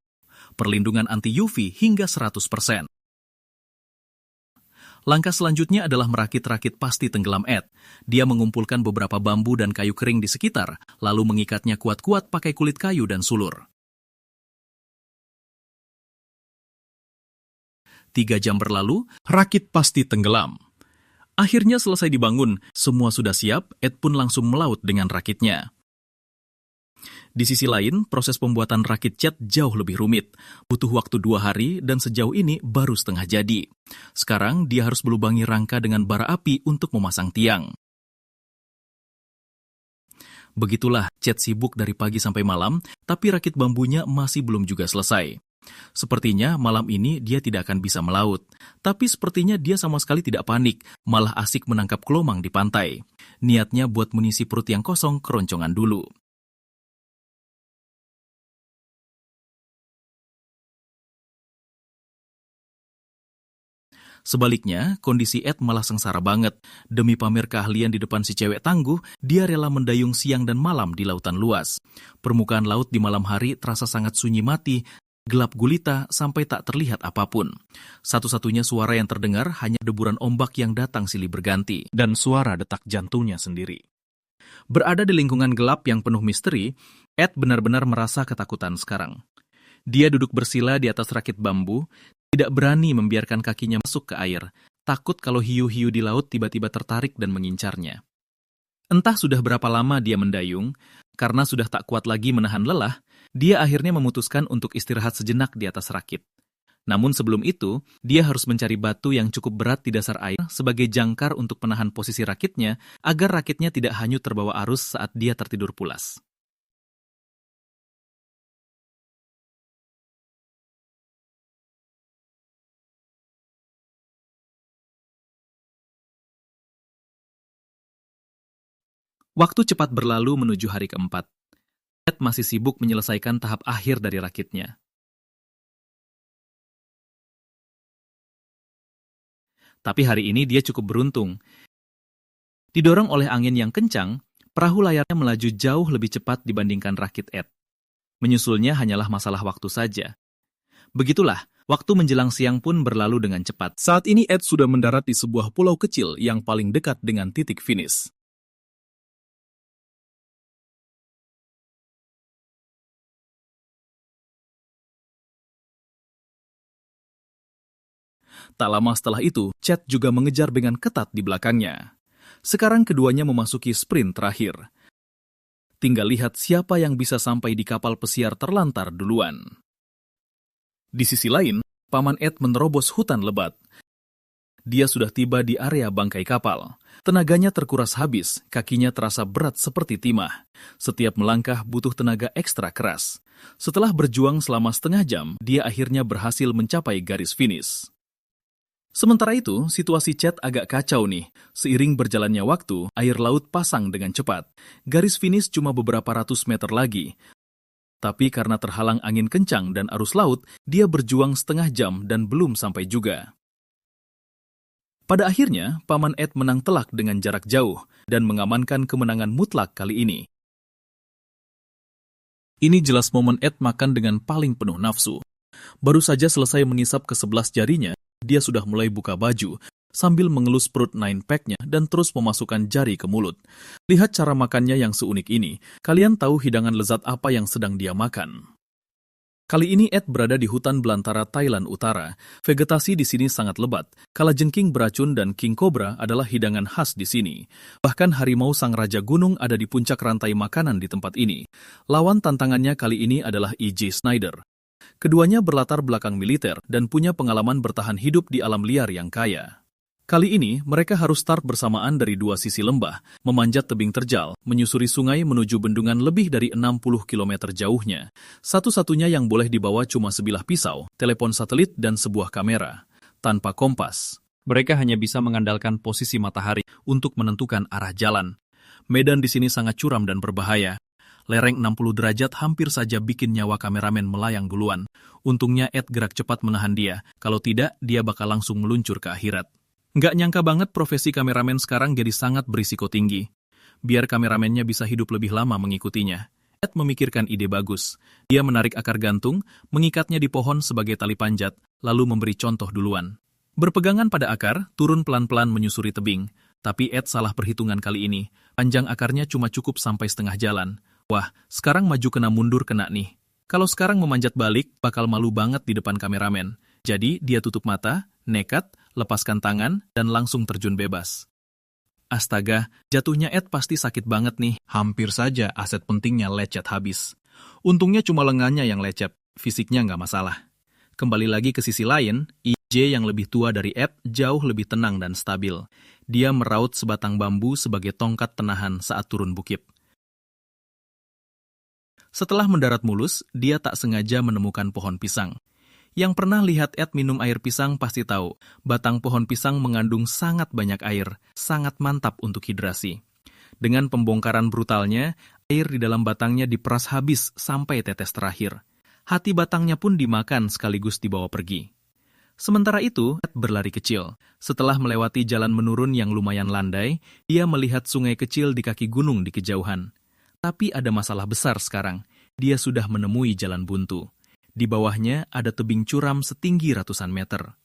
Perlindungan anti-UV hingga 100%. Langkah selanjutnya adalah merakit-rakit pasti tenggelam Ed. Dia mengumpulkan beberapa bambu dan kayu kering di sekitar, lalu mengikatnya kuat-kuat pakai kulit kayu dan sulur. 3 jam berlalu, rakit pasti tenggelam. Akhirnya selesai dibangun, semua sudah siap, Ed pun langsung melaut dengan rakitnya. Di sisi lain, proses pembuatan rakit cat jauh lebih rumit. Butuh waktu 2 hari dan sejauh ini baru setengah jadi. Sekarang dia harus melubangi rangka dengan bara api untuk memasang tiang. Begitulah Cat sibuk dari pagi sampai malam, tapi rakit bambunya masih belum juga selesai. Sepertinya malam ini dia tidak akan bisa melaut. Tapi sepertinya dia sama sekali tidak panik, malah asik menangkap kelomang di pantai. Niatnya buat mengisi perut yang kosong keroncongan dulu. Sebaliknya, kondisi Ed malah sengsara banget. Demi pamer keahlian di depan si cewek tangguh, dia rela mendayung siang dan malam di lautan luas. Permukaan laut di malam hari terasa sangat sunyi mati, gelap gulita sampai tak terlihat apapun. Satu-satunya suara yang terdengar hanya deburan ombak yang datang silih berganti, dan suara detak jantungnya sendiri. Berada di lingkungan gelap yang penuh misteri, Ed benar-benar merasa ketakutan sekarang. Dia duduk bersila di atas rakit bambu, tidak berani membiarkan kakinya masuk ke air, takut kalau hiu-hiu di laut tiba-tiba tertarik dan mengincarnya. Entah sudah berapa lama dia mendayung, karena sudah tak kuat lagi menahan lelah, dia akhirnya memutuskan untuk istirahat sejenak di atas rakit. Namun sebelum itu, dia harus mencari batu yang cukup berat di dasar air sebagai jangkar untuk menahan posisi rakitnya, agar rakitnya tidak hanyut terbawa arus saat dia tertidur pulas. Waktu cepat berlalu menuju hari keempat. Ed masih sibuk menyelesaikan tahap akhir dari rakitnya. Tapi hari ini dia cukup beruntung. Didorong oleh angin yang kencang, perahu layarnya melaju jauh lebih cepat dibandingkan rakit Ed. Menyusulnya hanyalah masalah waktu saja. Begitulah, waktu menjelang siang pun berlalu dengan cepat. Saat ini Ed sudah mendarat di sebuah pulau kecil yang paling dekat dengan titik finish. Tak lama setelah itu, Chad juga mengejar dengan ketat di belakangnya. Sekarang keduanya memasuki sprint terakhir. Tinggal lihat siapa yang bisa sampai di kapal pesiar terlantar duluan. Di sisi lain, Paman Ed menerobos hutan lebat. Dia sudah tiba di area bangkai kapal. Tenaganya terkuras habis, kakinya terasa berat seperti timah. Setiap melangkah butuh tenaga ekstra keras. Setelah berjuang selama setengah jam, dia akhirnya berhasil mencapai garis finish. Sementara itu, situasi Chad agak kacau nih. Seiring berjalannya waktu, air laut pasang dengan cepat. Garis finish cuma beberapa ratus meter lagi. Tapi karena terhalang angin kencang dan arus laut, dia berjuang setengah jam dan belum sampai juga. Pada akhirnya, Paman Ed menang telak dengan jarak jauh dan mengamankan kemenangan mutlak kali ini. Ini jelas momen Ed makan dengan paling penuh nafsu. Baru saja selesai mengisap ke-11 jarinya, dia sudah mulai buka baju, sambil mengelus perut 9-pack-nya dan terus memasukkan jari ke mulut. Lihat cara makannya yang seunik ini, kalian tahu hidangan lezat apa yang sedang dia makan. Kali ini Ed berada di hutan belantara Thailand Utara. Vegetasi di sini sangat lebat. Kalajengking beracun dan king cobra adalah hidangan khas di sini. Bahkan harimau sang raja gunung ada di puncak rantai makanan di tempat ini. Lawan tantangannya kali ini adalah E.J. Snyder. Keduanya berlatar belakang militer dan punya pengalaman bertahan hidup di alam liar yang kaya. Kali ini, mereka harus start bersamaan dari dua sisi lembah, memanjat tebing terjal, menyusuri sungai menuju bendungan lebih dari 60 km jauhnya. Satu-satunya yang boleh dibawa cuma sebilah pisau, telepon satelit, dan sebuah kamera. Tanpa kompas, mereka hanya bisa mengandalkan posisi matahari untuk menentukan arah jalan. Medan di sini sangat curam dan berbahaya. Lereng 60 derajat hampir saja bikin nyawa kameramen melayang duluan. Untungnya Ed gerak cepat menahan dia, kalau tidak dia bakal langsung meluncur ke akhirat. Nggak nyangka banget profesi kameramen sekarang jadi sangat berisiko tinggi. Biar kameramennya bisa hidup lebih lama mengikutinya, Ed memikirkan ide bagus. Dia menarik akar gantung, mengikatnya di pohon sebagai tali panjat, lalu memberi contoh duluan. Berpegangan pada akar, turun pelan-pelan menyusuri tebing. Tapi Ed salah perhitungan kali ini. Panjang akarnya cuma cukup sampai setengah jalan. Wah, sekarang maju kena mundur kena nih. Kalau sekarang memanjat balik, bakal malu banget di depan kameramen. Jadi, dia tutup mata, nekat, lepaskan tangan, dan langsung terjun bebas. Astaga, jatuhnya Ed pasti sakit banget nih. Hampir saja aset pentingnya lecet habis. Untungnya cuma lengannya yang lecet, fisiknya nggak masalah. Kembali lagi ke sisi lain, E.J. yang lebih tua dari Ed jauh lebih tenang dan stabil. Dia meraut sebatang bambu sebagai tongkat penahan saat turun bukit. Setelah mendarat mulus, dia tak sengaja menemukan pohon pisang. Yang pernah lihat Ed minum air pisang pasti tahu, batang pohon pisang mengandung sangat banyak air, sangat mantap untuk hidrasi. Dengan pembongkaran brutalnya, air di dalam batangnya diperas habis sampai tetes terakhir. Hati batangnya pun dimakan sekaligus dibawa pergi. Sementara itu, Ed berlari kecil. Setelah melewati jalan menurun yang lumayan landai, dia melihat sungai kecil di kaki gunung di kejauhan. Tapi ada masalah besar sekarang. Dia sudah menemui jalan buntu. Di bawahnya ada tebing curam setinggi ratusan meter.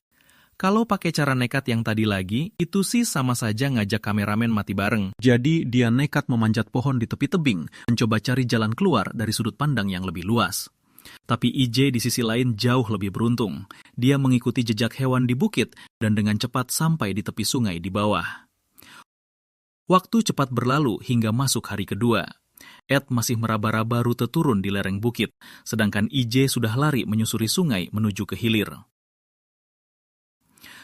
Kalau pakai cara nekat yang tadi lagi, itu sih sama saja ngajak kameramen mati bareng. Jadi dia nekat memanjat pohon di tepi tebing, mencoba cari jalan keluar dari sudut pandang yang lebih luas. Tapi E.J. di sisi lain jauh lebih beruntung. Dia mengikuti jejak hewan di bukit dan dengan cepat sampai di tepi sungai di bawah. Waktu cepat berlalu hingga masuk hari kedua. Ed masih meraba-raba rute turun di lereng bukit, sedangkan E.J. sudah lari menyusuri sungai menuju ke hilir.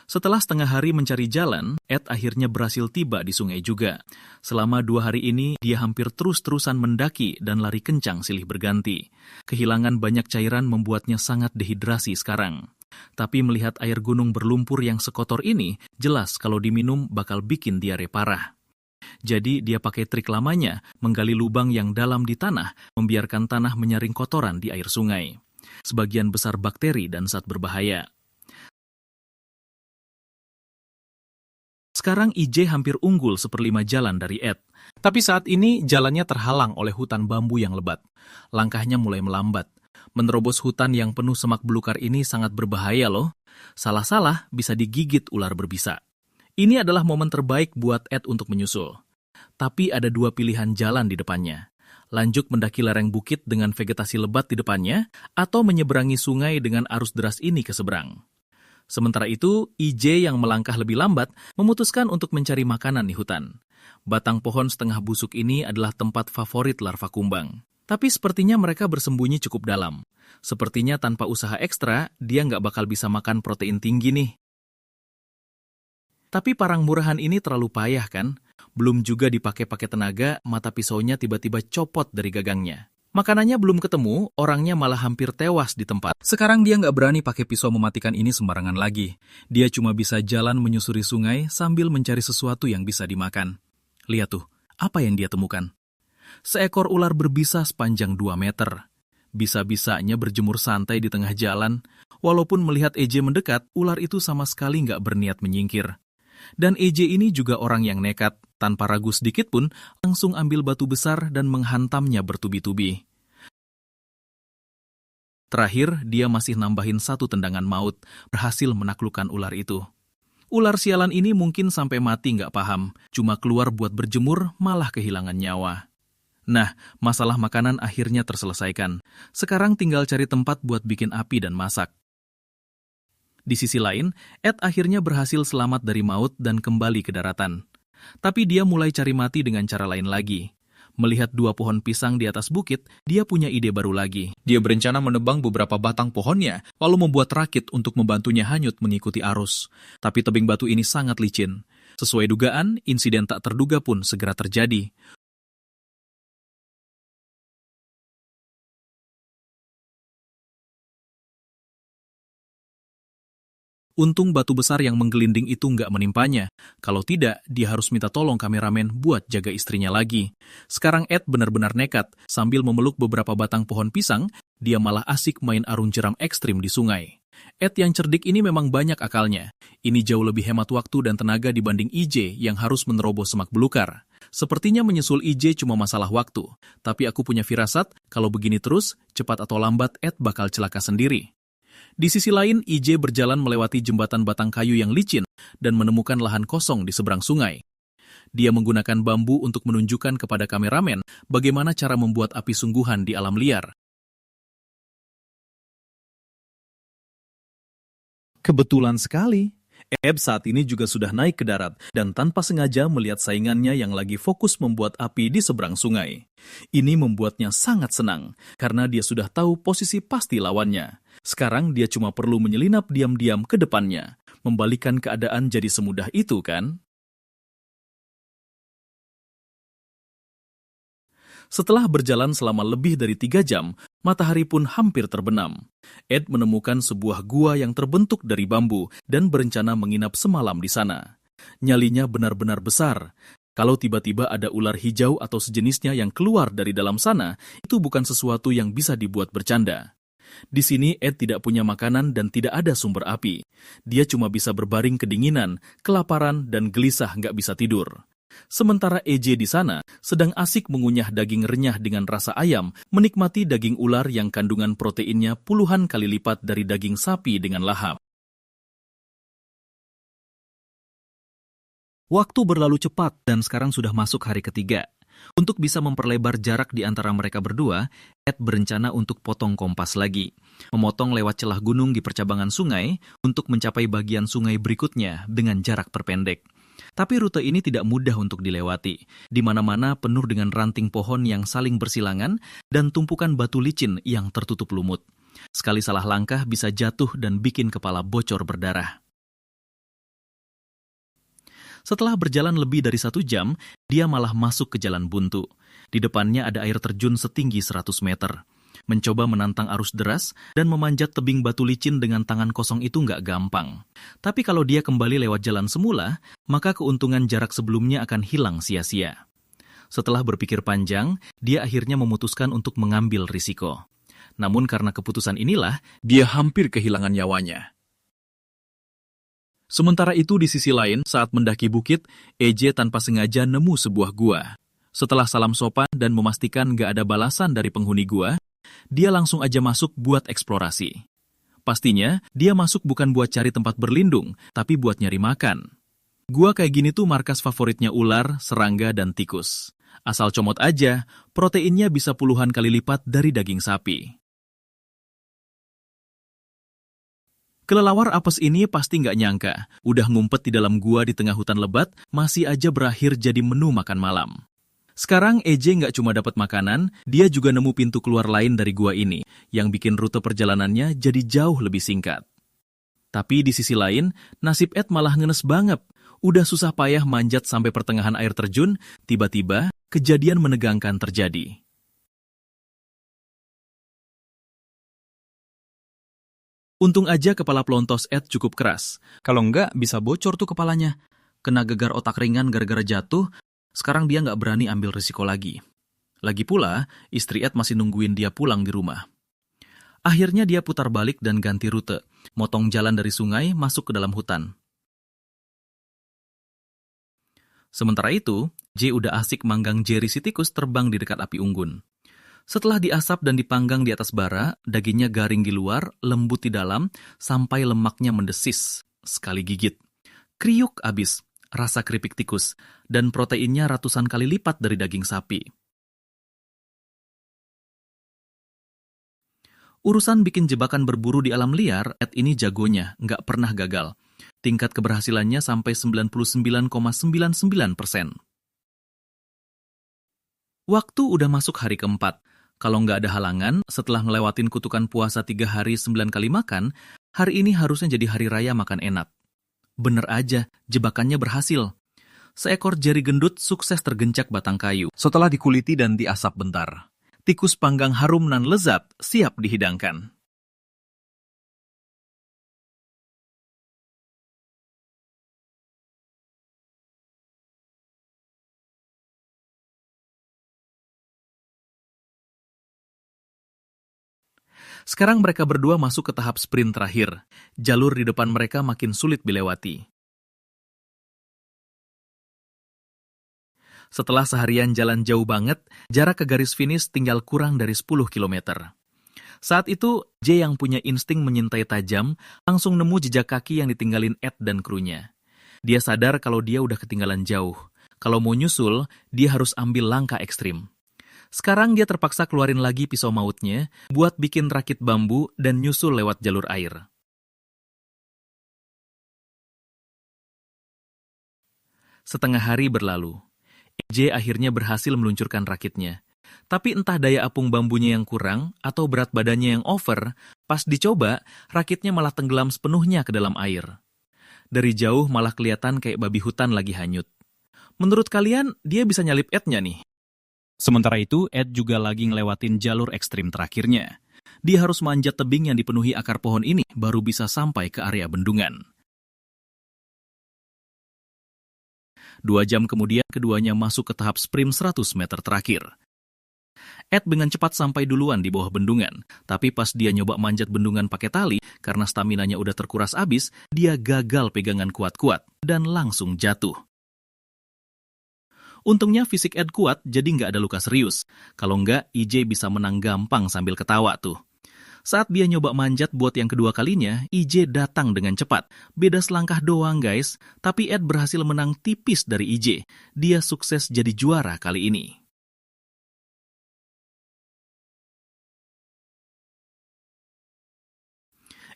Setelah setengah hari mencari jalan, Ed akhirnya berhasil tiba di sungai juga. Selama 2 hari ini, dia hampir terus-terusan mendaki dan lari kencang silih berganti. Kehilangan banyak cairan membuatnya sangat dehidrasi sekarang. Tapi melihat air gunung berlumpur yang sekotor ini, jelas kalau diminum bakal bikin diare parah. Jadi dia pakai trik lamanya, menggali lubang yang dalam di tanah, membiarkan tanah menyaring kotoran di air sungai. Sebagian besar bakteri dan zat berbahaya. Sekarang IJ hampir unggul 1/5 jalan dari Ed. Tapi saat ini jalannya terhalang oleh hutan bambu yang lebat. Langkahnya mulai melambat. Menerobos hutan yang penuh semak belukar ini sangat berbahaya loh. Salah-salah bisa digigit ular berbisa. Ini adalah momen terbaik buat Ed untuk menyusul. Tapi ada 2 pilihan jalan di depannya. Lanjut mendaki lereng bukit dengan vegetasi lebat di depannya, atau menyeberangi sungai dengan arus deras ini ke seberang. Sementara itu, IJ yang melangkah lebih lambat memutuskan untuk mencari makanan di hutan. Batang pohon setengah busuk ini adalah tempat favorit larva kumbang. Tapi sepertinya mereka bersembunyi cukup dalam. Sepertinya tanpa usaha ekstra, dia nggak bakal bisa makan protein tinggi nih. Tapi parang murahan ini terlalu payah kan? Belum juga dipakai tenaga, mata pisaunya tiba-tiba copot dari gagangnya. Makanannya belum ketemu, orangnya malah hampir tewas di tempat. Sekarang dia nggak berani pakai pisau mematikan ini sembarangan lagi. Dia cuma bisa jalan menyusuri sungai sambil mencari sesuatu yang bisa dimakan. Lihat tuh, apa yang dia temukan? Seekor ular berbisa sepanjang 2 meter. Bisa-bisanya berjemur santai di tengah jalan. Walaupun melihat EJ mendekat, ular itu sama sekali nggak berniat menyingkir. Dan EJ ini juga orang yang nekat, tanpa ragu sedikit pun, langsung ambil batu besar dan menghantamnya bertubi-tubi. Terakhir, dia masih nambahin 1 tendangan maut, berhasil menaklukkan ular itu. Ular sialan ini mungkin sampai mati nggak paham, cuma keluar buat berjemur malah kehilangan nyawa. Nah, masalah makanan akhirnya terselesaikan. Sekarang tinggal cari tempat buat bikin api dan masak. Di sisi lain, Ed akhirnya berhasil selamat dari maut dan kembali ke daratan. Tapi dia mulai cari mati dengan cara lain lagi. Melihat 2 pohon pisang di atas bukit, dia punya ide baru lagi. Dia berencana menebang beberapa batang pohonnya, lalu membuat rakit untuk membantunya hanyut mengikuti arus. Tapi tebing batu ini sangat licin. Sesuai dugaan, insiden tak terduga pun segera terjadi. Untung batu besar yang menggelinding itu nggak menimpanya. Kalau tidak, dia harus minta tolong kameramen buat jaga istrinya lagi. Sekarang Ed benar-benar nekat. Sambil memeluk beberapa batang pohon pisang, dia malah asik main arung jeram ekstrim di sungai. Ed yang cerdik ini memang banyak akalnya. Ini jauh lebih hemat waktu dan tenaga dibanding IJ yang harus menerobos semak belukar. Sepertinya menyusul IJ cuma masalah waktu. Tapi aku punya firasat, kalau begini terus, cepat atau lambat Ed bakal celaka sendiri. Di sisi lain, IJ berjalan melewati jembatan batang kayu yang licin dan menemukan lahan kosong di seberang sungai. Dia menggunakan bambu untuk menunjukkan kepada kameramen bagaimana cara membuat api sungguhan di alam liar. Kebetulan sekali, Eb saat ini juga sudah naik ke darat dan tanpa sengaja melihat saingannya yang lagi fokus membuat api di seberang sungai. Ini membuatnya sangat senang karena dia sudah tahu posisi pasti lawannya. Sekarang dia cuma perlu menyelinap diam-diam ke depannya. Membalikan keadaan jadi semudah itu kan? Setelah berjalan selama lebih dari 3 jam, matahari pun hampir terbenam. Ed menemukan sebuah gua yang terbentuk dari bambu dan berencana menginap semalam di sana. Nyalinya benar-benar besar. Kalau tiba-tiba ada ular hijau atau sejenisnya yang keluar dari dalam sana, itu bukan sesuatu yang bisa dibuat bercanda. Di sini Ed tidak punya makanan dan tidak ada sumber api. Dia cuma bisa berbaring kedinginan, kelaparan, dan gelisah nggak bisa tidur. Sementara EJ di sana sedang asik mengunyah daging renyah dengan rasa ayam, menikmati daging ular yang kandungan proteinnya puluhan kali lipat dari daging sapi dengan lahap. Waktu berlalu cepat dan sekarang sudah masuk hari ketiga. Untuk bisa memperlebar jarak di antara mereka berdua, Ed berencana untuk potong kompas lagi. Memotong lewat celah gunung di percabangan sungai untuk mencapai bagian sungai berikutnya dengan jarak terpendek. Tapi rute ini tidak mudah untuk dilewati. Di mana-mana penuh dengan ranting pohon yang saling bersilangan dan tumpukan batu licin yang tertutup lumut. Sekali salah langkah bisa jatuh dan bikin kepala bocor berdarah. Setelah berjalan lebih dari 1 jam, dia malah masuk ke jalan buntu. Di depannya ada air terjun setinggi 100 meter. Mencoba menantang arus deras dan memanjat tebing batu licin dengan tangan kosong itu nggak gampang. Tapi kalau dia kembali lewat jalan semula, maka keuntungan jarak sebelumnya akan hilang sia-sia. Setelah berpikir panjang, dia akhirnya memutuskan untuk mengambil risiko. Namun karena keputusan inilah, dia hampir kehilangan nyawanya. Sementara itu di sisi lain, saat mendaki bukit, EJ tanpa sengaja nemu sebuah gua. Setelah salam sopan dan memastikan gak ada balasan dari penghuni gua, dia langsung aja masuk buat eksplorasi. Pastinya, dia masuk bukan buat cari tempat berlindung, tapi buat nyari makan. Gua kayak gini tuh markas favoritnya ular, serangga, dan tikus. Asal comot aja, proteinnya bisa puluhan kali lipat dari daging sapi. Kelelawar apes ini pasti nggak nyangka, udah ngumpet di dalam gua di tengah hutan lebat, masih aja berakhir jadi menu makan malam. Sekarang EJ nggak cuma dapat makanan, dia juga nemu pintu keluar lain dari gua ini, yang bikin rute perjalanannya jadi jauh lebih singkat. Tapi di sisi lain, nasib Ed malah ngenes banget. Udah susah payah manjat sampai pertengahan air terjun, tiba-tiba kejadian menegangkan terjadi. Untung aja kepala pelontos Ed cukup keras. Kalau enggak, bisa bocor tuh kepalanya. Kena gegar otak ringan gara-gara jatuh, sekarang dia nggak berani ambil risiko lagi. Lagi pula, istri Ed masih nungguin dia pulang di rumah. Akhirnya dia putar balik dan ganti rute, motong jalan dari sungai masuk ke dalam hutan. Sementara itu, J udah asik manggang Jerry si tikus terbang di dekat api unggun. Setelah diasap dan dipanggang di atas bara, dagingnya garing di luar, lembut di dalam, sampai lemaknya mendesis. Sekali gigit, kriuk abis, rasa keripik tikus, dan proteinnya ratusan kali lipat dari daging sapi. Urusan bikin jebakan berburu di alam liar, Ed ini jagonya, nggak pernah gagal. Tingkat keberhasilannya sampai 99,99%. Waktu udah masuk hari keempat. Kalau nggak ada halangan, setelah ngelewatin kutukan puasa 3 hari 9 kali makan, hari ini harusnya jadi hari raya makan enak. Bener aja, jebakannya berhasil. Seekor jeri gendut sukses tergencak batang kayu. Setelah dikuliti dan diasap bentar, tikus panggang harum nan lezat siap dihidangkan. Sekarang mereka berdua masuk ke tahap sprint terakhir. Jalur di depan mereka makin sulit dilewati. Setelah seharian jalan jauh banget, jarak ke garis finish tinggal kurang dari 10 km. Saat itu, J yang punya insting menyintai tajam, langsung nemu jejak kaki yang ditinggalin Ed dan krunya. Dia sadar kalau dia udah ketinggalan jauh. Kalau mau nyusul, dia harus ambil langkah ekstrim. Sekarang dia terpaksa keluarin lagi pisau mautnya buat bikin rakit bambu dan nyusul lewat jalur air. Setengah hari berlalu. EJ akhirnya berhasil meluncurkan rakitnya. Tapi entah daya apung bambunya yang kurang atau berat badannya yang over, pas dicoba, rakitnya malah tenggelam sepenuhnya ke dalam air. Dari jauh malah kelihatan kayak babi hutan lagi hanyut. Menurut kalian, dia bisa nyalip Ed-nya nih? Sementara itu, Ed juga lagi ngelewatin jalur ekstrim terakhirnya. Dia harus manjat tebing yang dipenuhi akar pohon ini baru bisa sampai ke area bendungan. 2 jam kemudian, keduanya masuk ke tahap sprint 100 meter terakhir. Ed dengan cepat sampai duluan di bawah bendungan, tapi pas dia nyoba manjat bendungan pakai tali, karena staminanya udah terkuras abis, dia gagal pegangan kuat-kuat dan langsung jatuh. Untungnya fisik Ed kuat, jadi nggak ada luka serius. Kalau nggak, EJ bisa menang gampang sambil ketawa tuh. Saat dia nyoba manjat buat yang kedua kalinya, EJ datang dengan cepat. Beda selangkah doang guys, tapi Ed berhasil menang tipis dari EJ. Dia sukses jadi juara kali ini.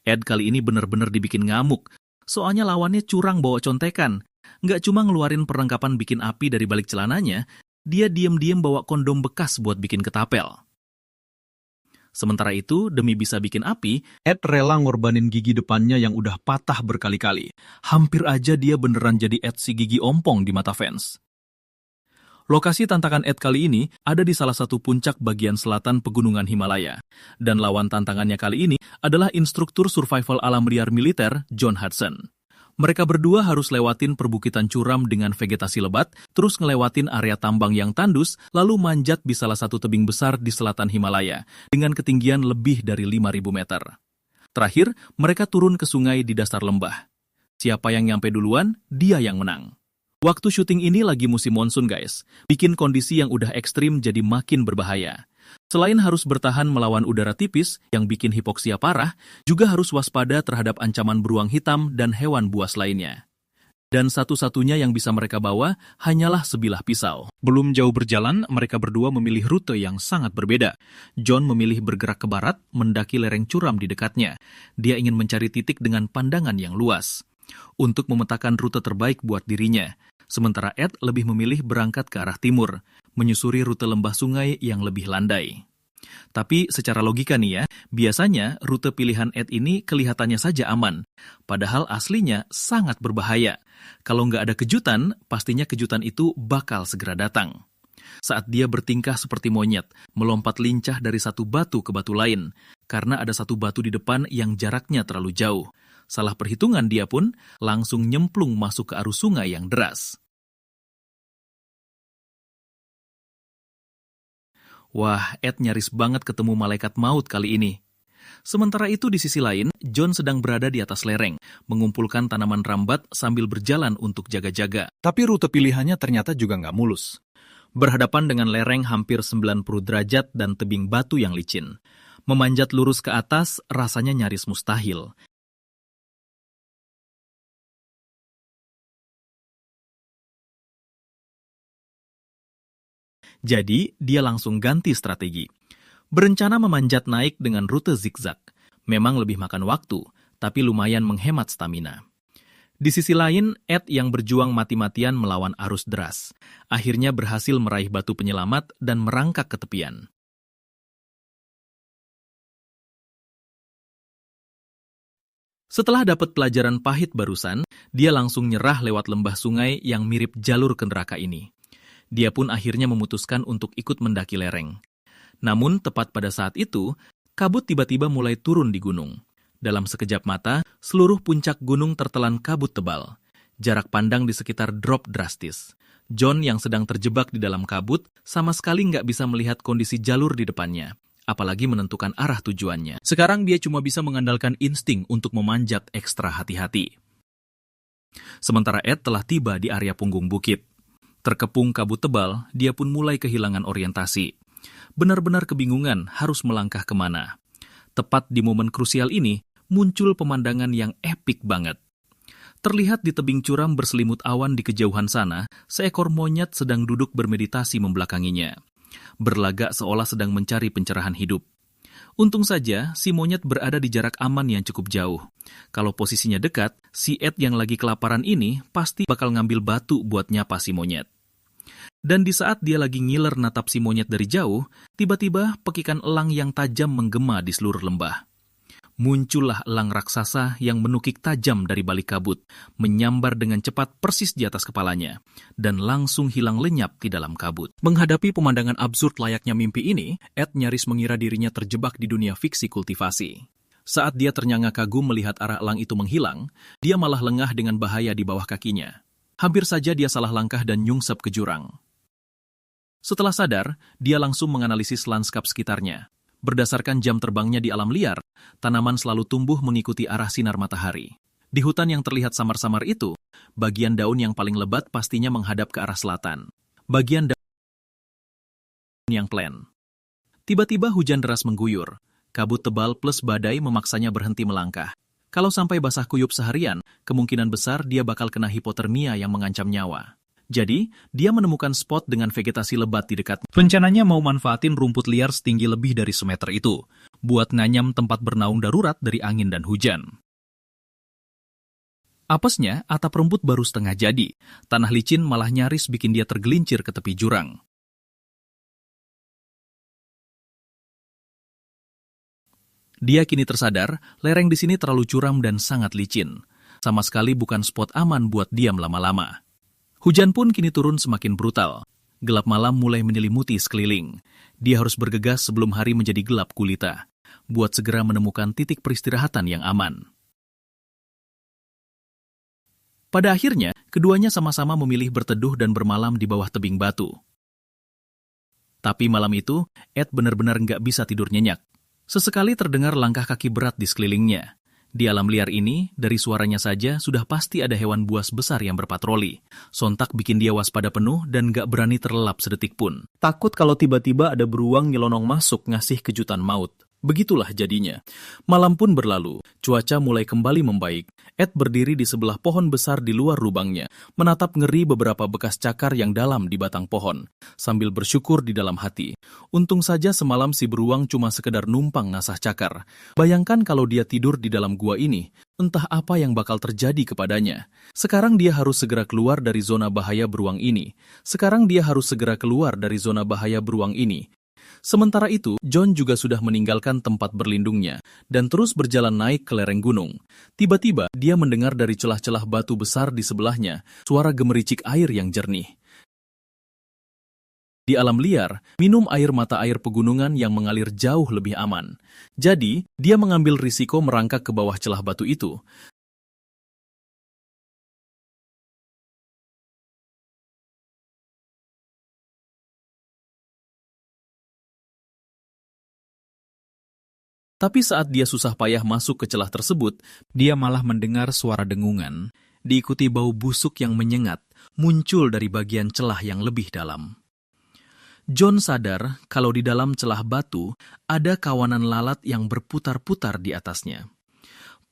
Ed kali ini bener-bener dibikin ngamuk. Soalnya lawannya curang bawa contekan. Nggak cuma ngeluarin perlengkapan bikin api dari balik celananya, dia diem-diem bawa kondom bekas buat bikin ketapel. Sementara itu, demi bisa bikin api, Ed rela ngorbanin gigi depannya yang udah patah berkali-kali. Hampir aja dia beneran jadi Ed si gigi ompong di mata fans. Lokasi tantangan Ed kali ini ada di salah satu puncak bagian selatan pegunungan Himalaya. Dan lawan tantangannya kali ini adalah instruktur survival alam liar militer John Hudson. Mereka berdua harus lewatin perbukitan curam dengan vegetasi lebat, terus ngelewatin area tambang yang tandus, lalu manjat di salah satu tebing besar di selatan Himalaya, dengan ketinggian lebih dari 5.000 meter. Terakhir, mereka turun ke sungai di dasar lembah. Siapa yang nyampe duluan, dia yang menang. Waktu syuting ini lagi musim monsun guys, bikin kondisi yang udah ekstrim jadi makin berbahaya. Selain harus bertahan melawan udara tipis yang bikin hipoksia parah, juga harus waspada terhadap ancaman beruang hitam dan hewan buas lainnya. Dan satu-satunya yang bisa mereka bawa hanyalah sebilah pisau. Belum jauh berjalan, mereka berdua memilih rute yang sangat berbeda. John memilih bergerak ke barat, mendaki lereng curam di dekatnya. Dia ingin mencari titik dengan pandangan yang luas, untuk memetakan rute terbaik buat dirinya. Sementara Ed lebih memilih berangkat ke arah timur, menyusuri rute lembah sungai yang lebih landai. Tapi secara logika nih ya, biasanya rute pilihan Ed ini kelihatannya saja aman, padahal aslinya sangat berbahaya. Kalau nggak ada kejutan, pastinya kejutan itu bakal segera datang. Saat dia bertingkah seperti monyet, melompat lincah dari satu batu ke batu lain, karena ada satu batu di depan yang jaraknya terlalu jauh. Salah perhitungan dia pun langsung nyemplung masuk ke arus sungai yang deras. Wah, Ed nyaris banget ketemu malaikat maut kali ini. Sementara itu di sisi lain, John sedang berada di atas lereng, mengumpulkan tanaman rambat sambil berjalan untuk jaga-jaga. Tapi rute pilihannya ternyata juga nggak mulus. Berhadapan dengan lereng hampir 90 derajat dan tebing batu yang licin. Memanjat lurus ke atas rasanya nyaris mustahil. Jadi, dia langsung ganti strategi. Berencana memanjat naik dengan rute zigzag. Memang lebih makan waktu, tapi lumayan menghemat stamina. Di sisi lain, Ed yang berjuang mati-matian melawan arus deras. Akhirnya berhasil meraih batu penyelamat dan merangkak ke tepian. Setelah dapat pelajaran pahit barusan, dia langsung nyerah lewat lembah sungai yang mirip jalur ke neraka ini. Dia pun akhirnya memutuskan untuk ikut mendaki lereng. Namun, tepat pada saat itu, kabut tiba-tiba mulai turun di gunung. Dalam sekejap mata, seluruh puncak gunung tertelan kabut tebal. Jarak pandang di sekitar drop drastis. John yang sedang terjebak di dalam kabut, sama sekali nggak bisa melihat kondisi jalur di depannya, apalagi menentukan arah tujuannya. Sekarang dia cuma bisa mengandalkan insting untuk memanjat ekstra hati-hati. Sementara Ed telah tiba di area punggung bukit. Terkepung kabut tebal, dia pun mulai kehilangan orientasi. Benar-benar kebingungan harus melangkah kemana. Tepat di momen krusial ini, muncul pemandangan yang epik banget. Terlihat di tebing curam berselimut awan di kejauhan sana, seekor monyet sedang duduk bermeditasi membelakanginya. Berlagak seolah sedang mencari pencerahan hidup. Untung saja, si monyet berada di jarak aman yang cukup jauh. Kalau posisinya dekat, si Ed yang lagi kelaparan ini pasti bakal ngambil batu buat nyapa si monyet. Dan di saat dia lagi ngiler natap si monyet dari jauh, tiba-tiba pekikan elang yang tajam menggema di seluruh lembah. Muncullah elang raksasa yang menukik tajam dari balik kabut, menyambar dengan cepat persis di atas kepalanya, dan langsung hilang lenyap di dalam kabut. Menghadapi pemandangan absurd layaknya mimpi ini, Ed nyaris mengira dirinya terjebak di dunia fiksi kultivasi. Saat dia ternyanga kagum melihat arah elang itu menghilang, dia malah lengah dengan bahaya di bawah kakinya. Hampir saja dia salah langkah dan nyungsep ke jurang. Setelah sadar, dia langsung menganalisis lanskap sekitarnya. Berdasarkan jam terbangnya di alam liar, tanaman selalu tumbuh mengikuti arah sinar matahari. Di hutan yang terlihat samar-samar itu, bagian daun yang paling lebat pastinya menghadap ke arah selatan. Bagian daun yang plan. Tiba-tiba hujan deras mengguyur. Kabut tebal plus badai memaksanya berhenti melangkah. Kalau sampai basah kuyup seharian, kemungkinan besar dia bakal kena hipotermia yang mengancam nyawa. Jadi, dia menemukan spot dengan vegetasi lebat di dekatnya. Rencananya mau manfaatin rumput liar setinggi lebih dari semeter itu, buat nganyam tempat bernaung darurat dari angin dan hujan. Apesnya, atap rumput baru setengah jadi. Tanah licin malah nyaris bikin dia tergelincir ke tepi jurang. Dia kini tersadar, lereng di sini terlalu curam dan sangat licin. Sama sekali bukan spot aman buat diam lama-lama. Hujan pun kini turun semakin brutal. Gelap malam mulai menyelimuti sekeliling. Dia harus bergegas sebelum hari menjadi gelap gulita, buat segera menemukan titik peristirahatan yang aman. Pada akhirnya, keduanya sama-sama memilih berteduh dan bermalam di bawah tebing batu. Tapi malam itu, Ed benar-benar nggak bisa tidur nyenyak. Sesekali terdengar langkah kaki berat di sekelilingnya. Di alam liar ini, dari suaranya saja sudah pasti ada hewan buas besar yang berpatroli. Sontak bikin dia waspada penuh dan gak berani terlelap sedetik pun. Takut kalau tiba-tiba ada beruang nyelonong masuk ngasih kejutan maut. Begitulah jadinya. Malam pun berlalu, cuaca mulai kembali membaik. Ed berdiri di sebelah pohon besar di luar lubangnya, menatap ngeri beberapa bekas cakar yang dalam di batang pohon, sambil bersyukur di dalam hati. Untung saja semalam si beruang cuma sekedar numpang ngasah cakar. Bayangkan kalau dia tidur di dalam gua ini, entah apa yang bakal terjadi kepadanya. Sekarang dia harus segera keluar dari zona bahaya beruang ini. Sementara itu, John juga sudah meninggalkan tempat berlindungnya dan terus berjalan naik ke lereng gunung. Tiba-tiba, dia mendengar dari celah-celah batu besar di sebelahnya suara gemericik air yang jernih. Di alam liar, minum air mata air pegunungan yang mengalir jauh lebih aman. Jadi, dia mengambil risiko merangkak ke bawah celah batu itu. Tapi saat dia susah payah masuk ke celah tersebut, dia malah mendengar suara dengungan, diikuti bau busuk yang menyengat, muncul dari bagian celah yang lebih dalam. John sadar kalau di dalam celah batu ada kawanan lalat yang berputar-putar di atasnya.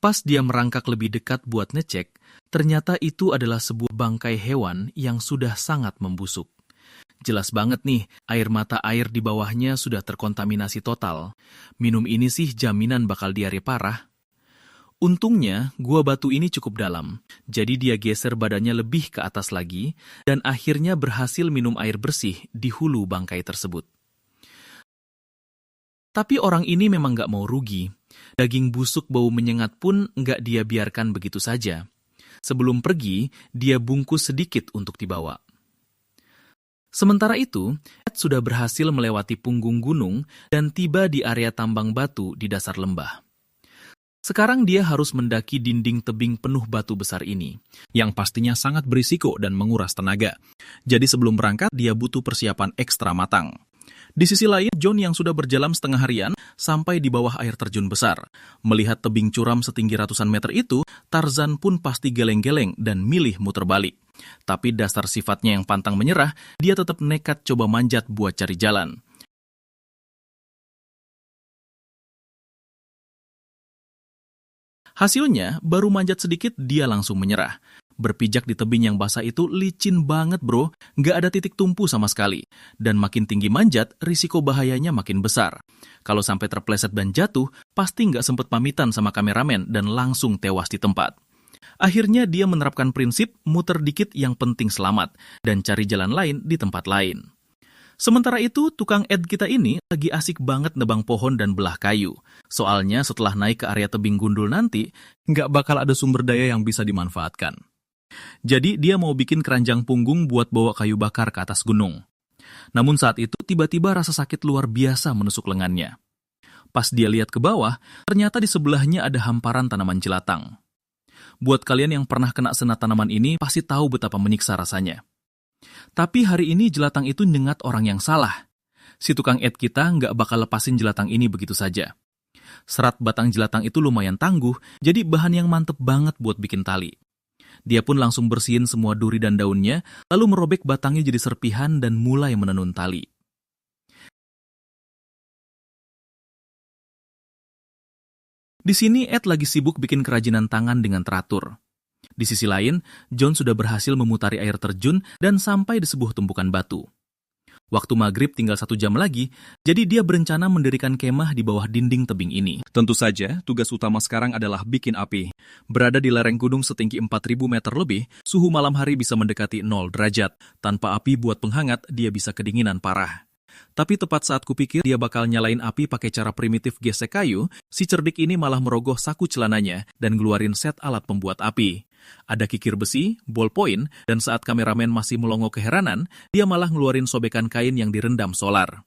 Pas dia merangkak lebih dekat buat ngecek, ternyata itu adalah sebuah bangkai hewan yang sudah sangat membusuk. Jelas banget nih, air mata air di bawahnya sudah terkontaminasi total. Minum ini sih jaminan bakal diare parah. Untungnya, gua batu ini cukup dalam, jadi dia geser badannya lebih ke atas lagi, dan akhirnya berhasil minum air bersih di hulu bangkai tersebut. Tapi orang ini memang gak mau rugi. Daging busuk bau menyengat pun gak dia biarkan begitu saja. Sebelum pergi, dia bungkus sedikit untuk dibawa. Sementara itu, Ed sudah berhasil melewati punggung gunung dan tiba di area tambang batu di dasar lembah. Sekarang dia harus mendaki dinding tebing penuh batu besar ini, yang pastinya sangat berisiko dan menguras tenaga. Jadi sebelum berangkat, dia butuh persiapan ekstra matang. Di sisi lain, John yang sudah berjalan setengah harian sampai di bawah air terjun besar. Melihat tebing curam setinggi ratusan meter itu, Tarzan pun pasti geleng-geleng dan milih muter balik. Tapi dasar sifatnya yang pantang menyerah, dia tetap nekat coba manjat buat cari jalan. Hasilnya, baru manjat sedikit, dia langsung menyerah. Berpijak di tebing yang basah itu licin banget bro, nggak ada titik tumpu sama sekali. Dan makin tinggi manjat, risiko bahayanya makin besar. Kalau sampai terpleset dan jatuh, pasti nggak sempet pamitan sama kameramen dan langsung tewas di tempat. Akhirnya dia menerapkan prinsip muter dikit yang penting selamat dan cari jalan lain di tempat lain. Sementara itu, tukang Ed kita ini lagi asik banget nebang pohon dan belah kayu. Soalnya setelah naik ke area tebing gundul nanti, nggak bakal ada sumber daya yang bisa dimanfaatkan. Jadi dia mau bikin keranjang punggung buat bawa kayu bakar ke atas gunung. Namun saat itu tiba-tiba rasa sakit luar biasa menusuk lengannya. Pas dia lihat ke bawah, ternyata di sebelahnya ada hamparan tanaman jelatang. Buat kalian yang pernah kena senat tanaman ini pasti tahu betapa menyiksa rasanya. Tapi hari ini jelatang itu nyengat orang yang salah. Si tukang Ed kita nggak bakal lepasin jelatang ini begitu saja. Serat batang jelatang itu lumayan tangguh, jadi bahan yang mantep banget buat bikin tali. Dia pun langsung bersihin semua duri dan daunnya, lalu merobek batangnya jadi serpihan dan mulai menenun tali. Di sini Ed lagi sibuk bikin kerajinan tangan dengan teratur. Di sisi lain, John sudah berhasil memutari air terjun dan sampai di sebuah tumpukan batu. Waktu maghrib tinggal 1 jam lagi, jadi dia berencana mendirikan kemah di bawah dinding tebing ini. Tentu saja, tugas utama sekarang adalah bikin api. Berada di lereng gunung setinggi 4.000 meter lebih, suhu malam hari bisa mendekati 0 derajat. Tanpa api buat penghangat, dia bisa kedinginan parah. Tapi tepat saat kupikir dia bakal nyalain api pakai cara primitif gesek kayu, si cerdik ini malah merogoh saku celananya dan ngeluarin set alat pembuat api. Ada kikir besi, ballpoint, dan saat kameramen masih melongo keheranan, dia malah ngeluarin sobekan kain yang direndam solar.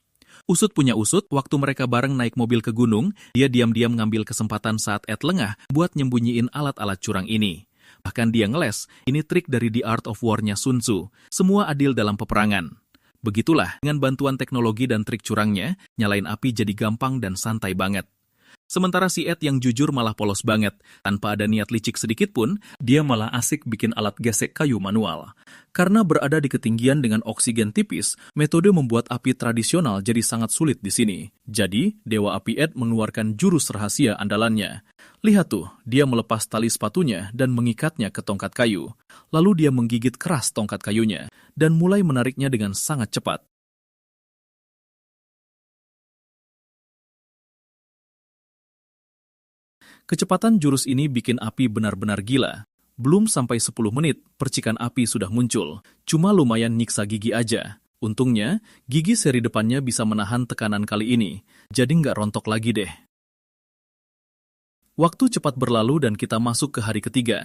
Usut punya usut, waktu mereka bareng naik mobil ke gunung, dia diam-diam ngambil kesempatan saat Ed lengah buat nyembunyiin alat-alat curang ini. Bahkan dia ngeles, ini trik dari The Art of War-nya Sun Tzu. Semua adil dalam peperangan. Begitulah, dengan bantuan teknologi dan trik curangnya, nyalain api jadi gampang dan santai banget. Sementara si Ed yang jujur malah polos banget. Tanpa ada niat licik sedikit pun, dia malah asik bikin alat gesek kayu manual. Karena berada di ketinggian dengan oksigen tipis, metode membuat api tradisional jadi sangat sulit di sini. Jadi, Dewa Api Ed mengeluarkan jurus rahasia andalannya. Lihat tuh, dia melepas tali sepatunya dan mengikatnya ke tongkat kayu. Lalu dia menggigit keras tongkat kayunya dan mulai menariknya dengan sangat cepat. Kecepatan jurus ini bikin api benar-benar gila. Belum sampai 10 menit, percikan api sudah muncul. Cuma lumayan nyiksa gigi aja. Untungnya, gigi seri depannya bisa menahan tekanan kali ini. Jadi nggak rontok lagi deh. Waktu cepat berlalu dan kita masuk ke hari ketiga.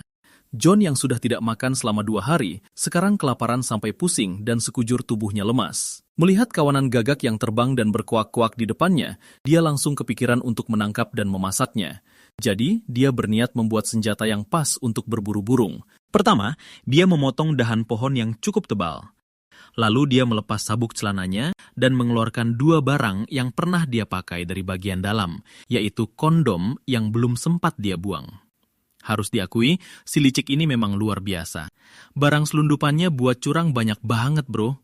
John yang sudah tidak makan selama 2 hari, sekarang kelaparan sampai pusing dan sekujur tubuhnya lemas. Melihat kawanan gagak yang terbang dan berkuak-kuak di depannya, dia langsung kepikiran untuk menangkap dan memasaknya. Jadi, dia berniat membuat senjata yang pas untuk berburu burung. Pertama, dia memotong dahan pohon yang cukup tebal. Lalu dia melepas sabuk celananya dan mengeluarkan 2 barang yang pernah dia pakai dari bagian dalam, yaitu kondom yang belum sempat dia buang. Harus diakui, si licik ini memang luar biasa. Barang selundupannya buat curang banyak banget, bro.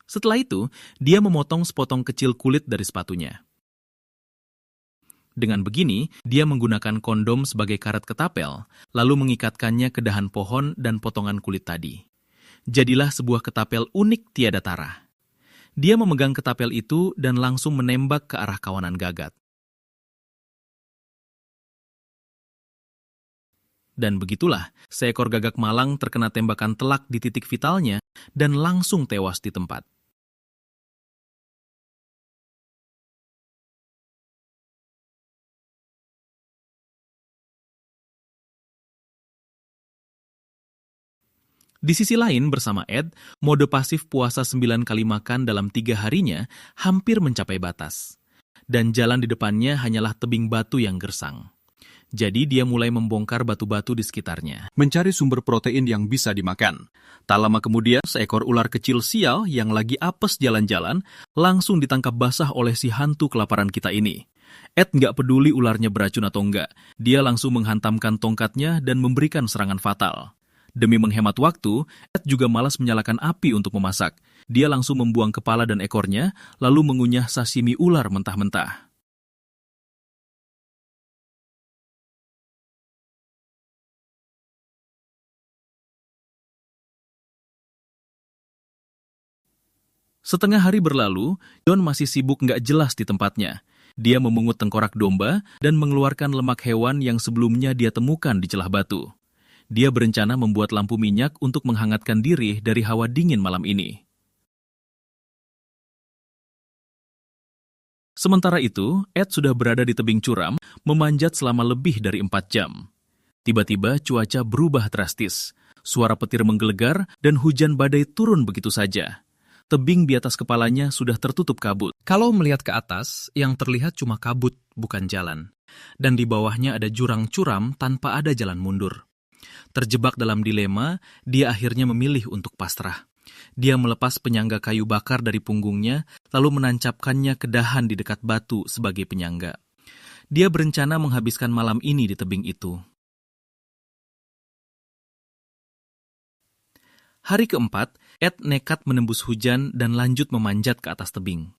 Setelah itu, dia memotong sepotong kecil kulit dari sepatunya. Dengan begini, dia menggunakan kondom sebagai karet ketapel, lalu mengikatkannya ke dahan pohon dan potongan kulit tadi. Jadilah sebuah ketapel unik tiada tara. Dia memegang ketapel itu dan langsung menembak ke arah kawanan gagat. Dan begitulah, seekor gagak malang terkena tembakan telak di titik vitalnya dan langsung tewas di tempat. Di sisi lain, bersama Ed, mode pasif puasa 9 kali makan dalam 3 harinya hampir mencapai batas. Dan jalan di depannya hanyalah tebing batu yang gersang. Jadi dia mulai membongkar batu-batu di sekitarnya, mencari sumber protein yang bisa dimakan. Tak lama kemudian, seekor ular kecil sial yang lagi apes jalan-jalan langsung ditangkap basah oleh si hantu kelaparan kita ini. Ed nggak peduli ularnya beracun atau enggak, dia langsung menghantamkan tongkatnya dan memberikan serangan fatal. Demi menghemat waktu, Ed juga malas menyalakan api untuk memasak. Dia langsung membuang kepala dan ekornya, lalu mengunyah sashimi ular mentah-mentah. Setengah hari berlalu, John masih sibuk nggak jelas di tempatnya. Dia memungut tengkorak domba dan mengeluarkan lemak hewan yang sebelumnya dia temukan di celah batu. Dia berencana membuat lampu minyak untuk menghangatkan diri dari hawa dingin malam ini. Sementara itu, Ed sudah berada di tebing curam, memanjat selama lebih dari 4 jam. Tiba-tiba cuaca berubah drastis. Suara petir menggelegar dan hujan badai turun begitu saja. Tebing di atas kepalanya sudah tertutup kabut. Kalau melihat ke atas, yang terlihat cuma kabut, bukan jalan. Dan di bawahnya ada jurang curam tanpa ada jalan mundur. Terjebak dalam dilema, dia akhirnya memilih untuk pasrah. Dia melepas penyangga kayu bakar dari punggungnya, lalu menancapkannya ke dahan di dekat batu sebagai penyangga. Dia berencana menghabiskan malam ini di tebing itu. Hari keempat, Ed nekat menembus hujan dan lanjut memanjat ke atas tebing.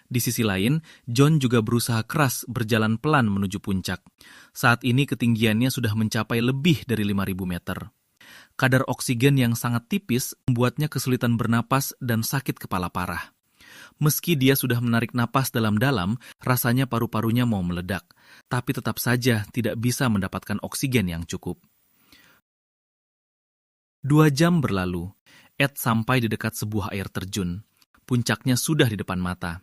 Di sisi lain, John juga berusaha keras berjalan pelan menuju puncak. Saat ini ketinggiannya sudah mencapai lebih dari 5.000 meter. Kadar oksigen yang sangat tipis membuatnya kesulitan bernapas dan sakit kepala parah. Meski dia sudah menarik napas dalam-dalam, rasanya paru-parunya mau meledak. Tapi tetap saja tidak bisa mendapatkan oksigen yang cukup. 2 jam berlalu, Ed sampai di dekat sebuah air terjun. Puncaknya sudah di depan mata.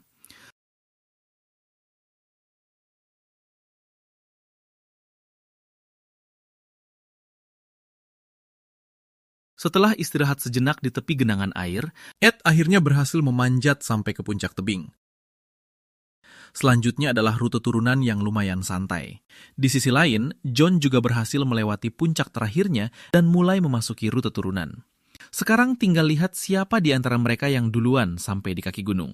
Setelah istirahat sejenak di tepi genangan air, Ed akhirnya berhasil memanjat sampai ke puncak tebing. selanjutnya adalah rute turunan yang lumayan santai. Di sisi lain, John juga berhasil melewati puncak terakhirnya dan mulai memasuki rute turunan. Sekarang tinggal lihat siapa di antara mereka yang duluan sampai di kaki gunung.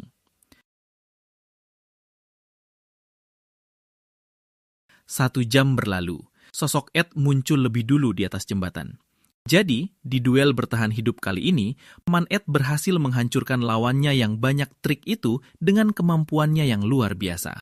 1 jam berlalu. Sosok Ed muncul lebih dulu di atas jembatan. Jadi, di duel bertahan hidup kali ini, paman Ed berhasil menghancurkan lawannya yang banyak trik itu dengan kemampuannya yang luar biasa.